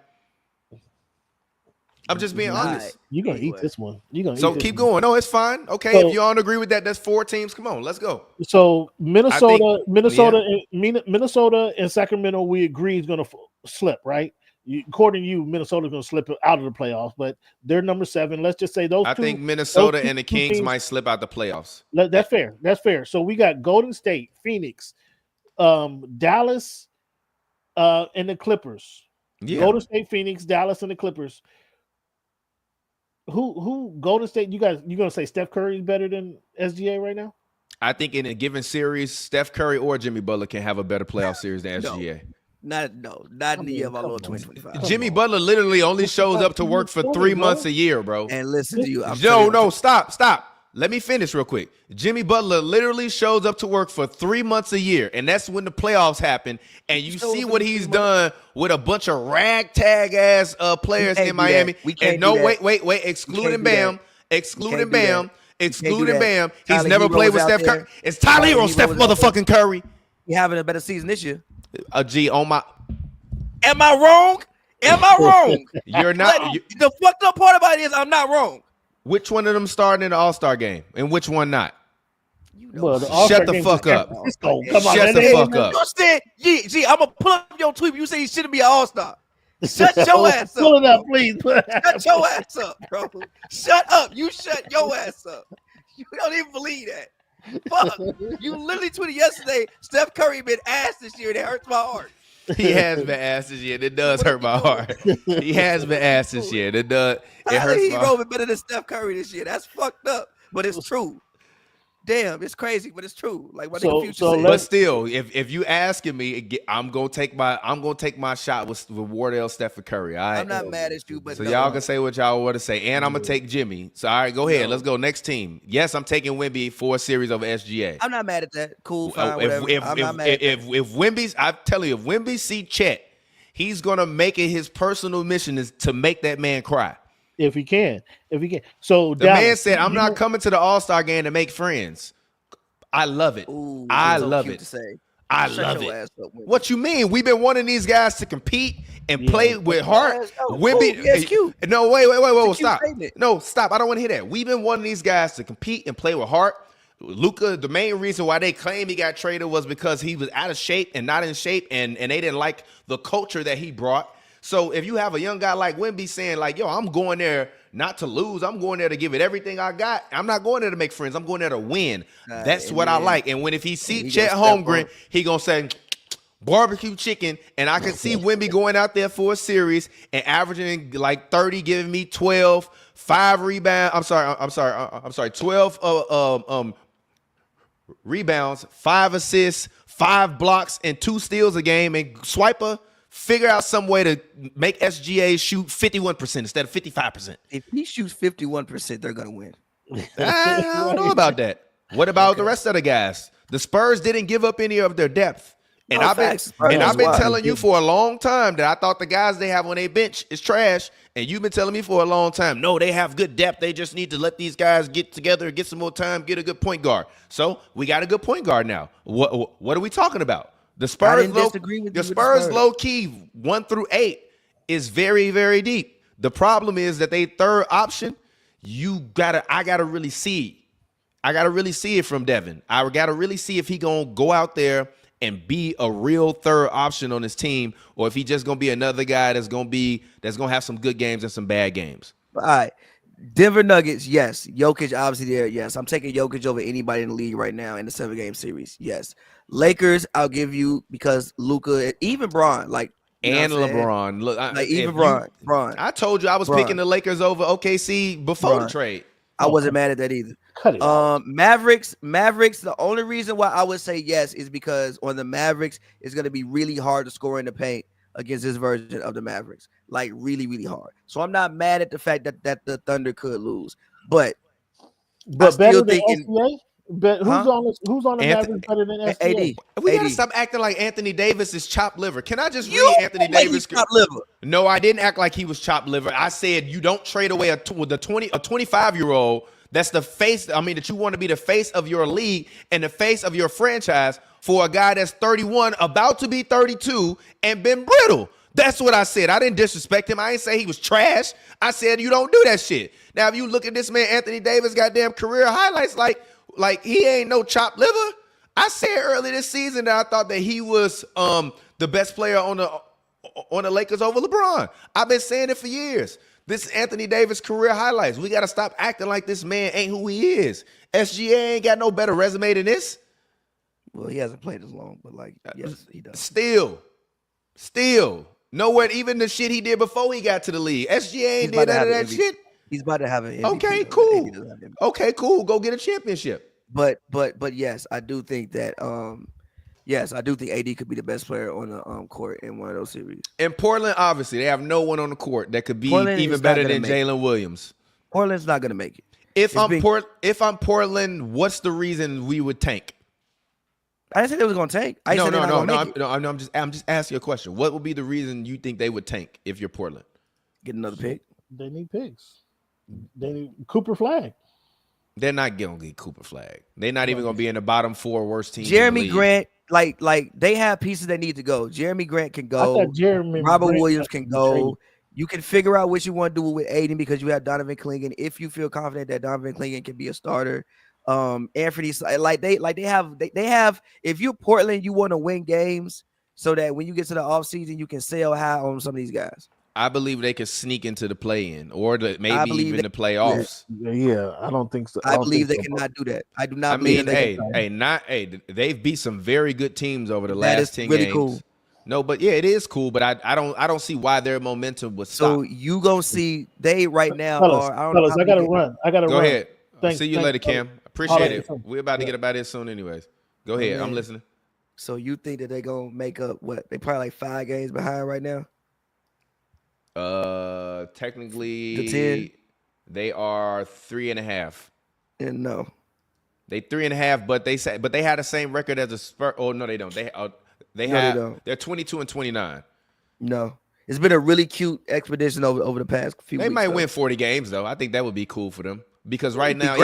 I'm just being honest. You're gonna eat this one. Keep going. No, it's fine. Okay, if you don't agree with that, that's 4 teams. Come on, let's go. So Minnesota and Sacramento, we agree is gonna slip, right? According to you, Minnesota's going to slip out of the playoffs, but they're number 7. Let's just say those. I think Minnesota and the Kings might slip out the playoffs. That's fair. That's fair. So we got Golden State, Phoenix, Dallas, and the Clippers. Yeah. Golden State, Phoenix, Dallas, and the Clippers. Who Golden State? You gonna say Steph Curry is better than SGA right now? I think in a given series, Steph Curry or Jimmy Butler can have a better playoff series than SGA. Not in the year of our Lord 2025. Jimmy Butler literally only shows up to work for 3 months a year, bro. And listen to you. Stop. Let me finish real quick. Jimmy Butler literally shows up to work for 3 months a year, and that's when the playoffs happen. And you see what he's done with a bunch of ragtag ass players in Miami. Wait. Excluding Bam. He's never played with Steph Curry. It's Tyler Hero, Steph motherfucking Curry. He having a better season this year. On my. Am I wrong? You're not. The fucked up part about it is I'm not wrong. Which one of them starting in the All-Star game and which one not? Shut the fuck up. Shut the fuck up. You said, I'm going to pull up your tweet. You say you shouldn't be an All-Star. Shut your ass up. Pull it up, please. Shut your ass up, bro. Shut up. You shut your ass up. You don't even believe that. Fuck. You literally tweeted yesterday, Steph Curry been ass this year. That hurts my heart. He has been ass this year. It does hurt my heart. He has been ass this year. It hurts my heart. Better than Steph Curry this year. That's fucked up, but it's true. Damn, it's crazy, but it's true. Like what nigga Future said. But still, if you asking me, I'm gonna take my shot with Wardell, Steph, and Curry. All right? I'm not mad at you, but so y'all can say what y'all want to say, and I'm gonna take Jimmy. So all right, go ahead. Let's go next team. Yes, I'm taking Wemby for a series over SGA. I'm not mad at that. Cool, fine, whatever. I'm not mad if Wemby's, I'm telling you, if Wemby see Chet, he's gonna make it his personal mission is to make that man cry. If he can. So the man said, "I'm not coming to the All-Star game to make friends." I love it. Ooh, I love it. I Shut love your it. ass up, What you mean? We've been wanting these guys to compete and play with heart. Wemby, yes, cute. No, wait. Stop. No, stop. I don't want to hear that. We've been wanting these guys to compete and play with heart. Luka, the main reason why they claim he got traded was because he was out of shape and not in shape, and they didn't like the culture that he brought. So if you have a young guy like Wemby saying like, yo, I'm going there not to lose. I'm going there to give it everything I got. I'm not going there to make friends. I'm going there to win. That's what I like. And if he see Chet Holmgren, he going to say barbecue chicken. And I can see Wemby going out there for a series and averaging like 30, giving me 12, 5 rebounds. I'm sorry. 12 rebounds, 5 assists, 5 blocks, and 2 steals a game. And Swiper figure out some way to make SGA shoot 51% instead of 55%. If he shoots 51%, they're going to win. I don't know about that. What about the rest of the guys? The Spurs didn't give up any of their depth. And I've been telling you for a long time that I thought the guys they have on their bench is trash. And you've been telling me for a long time, no, they have good depth. They just need to let these guys get together, get some more time, get a good point guard. So we got a good point guard now. What are we talking about? The Spurs low key 1 through 8 is very, very deep. The problem is that they third option, I gotta really see. I gotta really see it from Devin. I gotta really see if he gonna go out there and be a real third option on his team, or if he just gonna be another guy that's gonna have some good games and some bad games. All right. Denver Nuggets, yes. Jokic, obviously there, yes. I'm taking Jokic over anybody in the league right now in the 7-game series, yes. Lakers, I'll give you because Luka, even Bron, and LeBron. Look, Bron. I told you I was picking the Lakers over OKC before the trade. I wasn't mad at that either. Mavericks. The only reason why I would say yes is because on the Mavericks, it's going to be really hard to score in the paint against this version of the Mavericks. Like really, really hard. So I'm not mad at the fact that the Thunder could lose, but better than SCA. But who's on the Mavericks better than SCA? We gotta stop acting like Anthony Davis is chopped liver. Can I just read Anthony Davis? Chopped liver. No, I didn't act like he was chopped liver. I said you don't trade away a 25-year-old that's the face. I mean, that you want to be the face of your league and the face of your franchise for a guy that's 31, about to be 32, and been brittle. That's what I said. I didn't disrespect him. I didn't say he was trash. I said you don't do that shit. Now, if you look at this man, Anthony Davis, goddamn career highlights, like he ain't no chopped liver. I said early this season that I thought that he was the best player on the Lakers over LeBron. I've been saying it for years. This is Anthony Davis career highlights. We got to stop acting like this man ain't who he is. SGA ain't got no better resume than this. Well, he hasn't played as long, but yes, he does. Still. Nowhere, even the shit he did before he got to the league. SGA ain't did none of that shit. He's about to have an MVP. Okay, though. cool. AD doesn't have an MVP. Okay, cool. Go get a championship. But yes, I do think that yes, I do think AD could be the best player on the court in one of those series. In Portland, obviously, they have no one on the court that could be Portland even is not better gonna than make it. Jalen Williams. Portland's not gonna make it. If I'm Portland, what's the reason we would tank? I didn't say they was gonna tank. I said they're not gonna make it. I'm just asking you a question. What would be the reason you think they would tank if you're Portland? Get another pick. They need picks. They need Cooper Flag. They're not gonna get Cooper Flag. They're not even gonna be in the bottom 4 worst teams. Jeremy Grant, like they have pieces that need to go. Jeremy Grant can go. Robert Williams can go. You can figure out what you want to do with Aiden because you have Donovan Clingan. If you feel confident that Donovan Clingan can be a starter, Anthony, they have. If you're Portland, you want to win games so that when you get to the offseason, you can sell high on some of these guys. I believe they could sneak into the play-in or maybe even the playoffs. Yeah, I don't think so. I believe they cannot do that. I do not. I mean, they've beat some very good teams over the last 10 really games. Cool. No, but yeah, it is cool. But I don't see why their momentum was stopped. So you gonna see they right now fellas, are. I don't know. I gotta run. Go run. ahead. See you later, Cam. Appreciate it. We're about to get about it soon, anyways. Go ahead. I'm listening. So you think that they're gonna make up what? They probably like 5 games behind right now. Technically, the 10? They are 3.5. And no, they 3.5, but they had the same record as the Spurs. Oh no, they don't. They're 22 and 29. No, it's been a really cute expedition over the past few. They weeks, might win 40 games though. I think that would be cool for them because right now,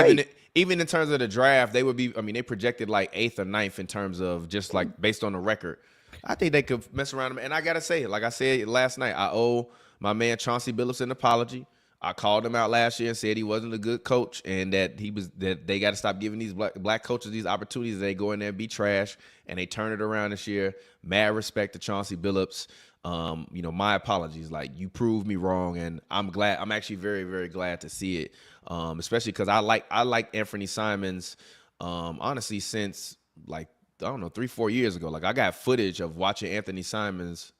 even in terms of the draft, they would be. I mean, they projected like 8th or 9th in terms of just like based on the record. I think they could mess around. And I gotta say, like I said last night, I owe my man Chauncey Billups an apology. I called him out last year and said he wasn't a good coach and that they got to stop giving these black coaches these opportunities. They go in there and be trash, and they turn it around this year. Mad respect to Chauncey Billups. My apologies. Like, you proved me wrong, and I'm glad. I'm actually very, very glad to see it, especially because I like Anthony Simons, honestly, since like, I don't know, 3-4 years ago. Like, I got footage of watching Anthony Simons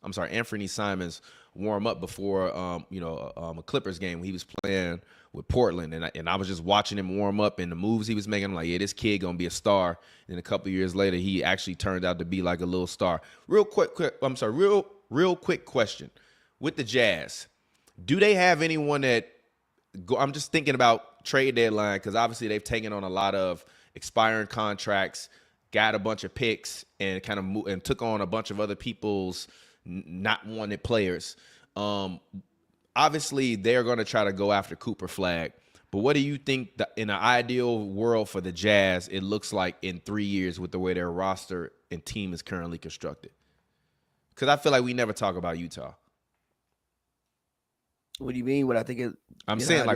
warm up before a Clippers game when he was playing with Portland, and I was just watching him warm up and the moves he was making. I'm like, yeah, this kid gonna be a star. And a couple years later, he actually turned out to be like a little star. Real quick question: with the Jazz, do they have anyone that? I'm just thinking about trade deadline because obviously they've taken on a lot of expiring contracts, got a bunch of picks, and kind of and took on a bunch of other people's not wanted players. Obviously, they're going to try to go after Cooper Flag. But what do you think in an ideal world for the Jazz, it looks like in 3 years with the way their roster and team is currently constructed? Because I feel like we never talk about Utah. What do you mean? What I think is I'm saying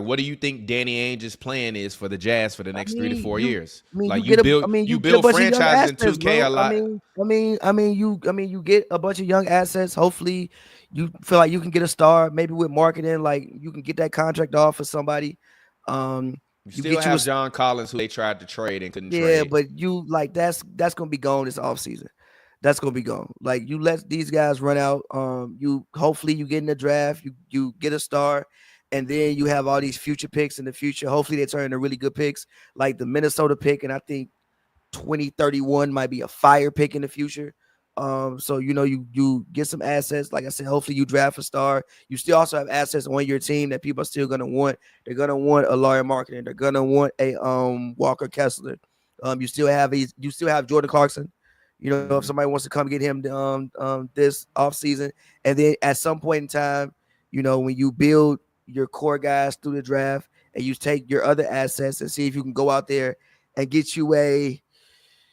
what do you think Danny Ainge's plan is for the Jazz for the next 3 to 4 years? You build franchises in 2K a lot. You get a bunch of young assets. Hopefully, you feel like you can get a star. Maybe with marketing, like you can get that contract off for somebody. You still have John Collins, who they tried to trade and couldn't trade. Yeah, but you like that's gonna be gone this offseason. That's gonna be gone. Like, you let these guys run out. You hopefully you get in the draft, you get a star, and then you have all these future picks in the future. Hopefully they turn into really good picks, like the Minnesota pick, and I think 2031 might be a fire pick in the future. So you get some assets. Like I said, hopefully you draft a star. You still also have assets on your team that people are still gonna want. They're gonna want a Larry Marketing. They're gonna want a Walker Kessler. You still have Jordan Clarkson. If somebody wants to come get him this offseason. And then at some point in time, when you build your core guys through the draft and you take your other assets and see if you can go out there and get you a,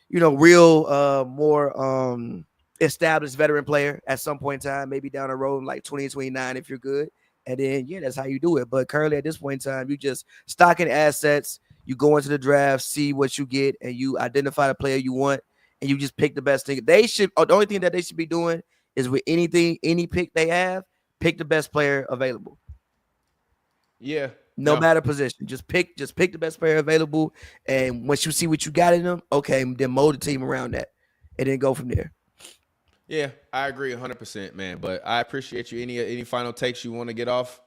real more established veteran player at some point in time, maybe down the road, like 2029 if you're good. And then, that's how you do it. But currently at this point in time, you just stocking assets. You go into the draft, see what you get, and you identify the player you want. And you just pick the best thing. The only thing that they should be doing is with any pick they have, pick the best player available. Yeah. No matter position. Just pick the best player available. And once you see what you got in them, okay, then mold the team around that. And then go from there. Yeah, I agree 100%, man. But I appreciate you. Any final takes you want to get off?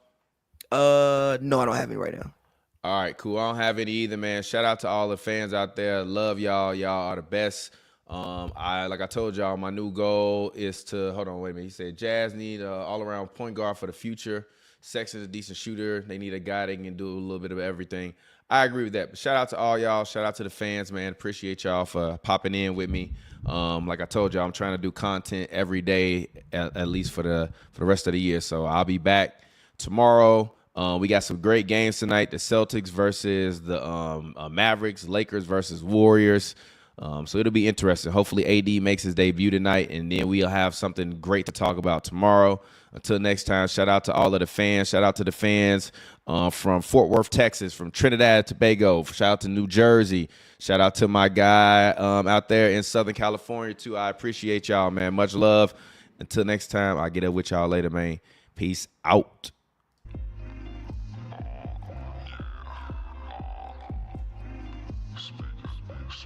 No, I don't have any right now. All right, cool. I don't have any either, man. Shout out to all the fans out there. Love y'all. Y'all are the best. Like I told y'all, my new goal is to hold on, wait a minute. He said Jazz need all around point guard for the future. Sexton's a decent shooter. They need a guy that can do a little bit of everything. I agree with that. But shout out to all y'all. Shout out to the fans, man. Appreciate y'all for popping in with me. Like I told y'all, I'm trying to do content every day, at least for the rest of the year. So I'll be back tomorrow. We got some great games tonight. The Celtics versus the Mavericks, Lakers versus Warriors. So it'll be interesting. Hopefully AD makes his debut tonight, and then we'll have something great to talk about tomorrow. Until next time, shout out to all of the fans. Shout out to the fans from Fort Worth, Texas, from Trinidad and Tobago. Shout out to New Jersey. Shout out to my guy out there in Southern California, too. I appreciate y'all, man. Much love. Until next time, I'll get up with y'all later, man. Peace out. Space.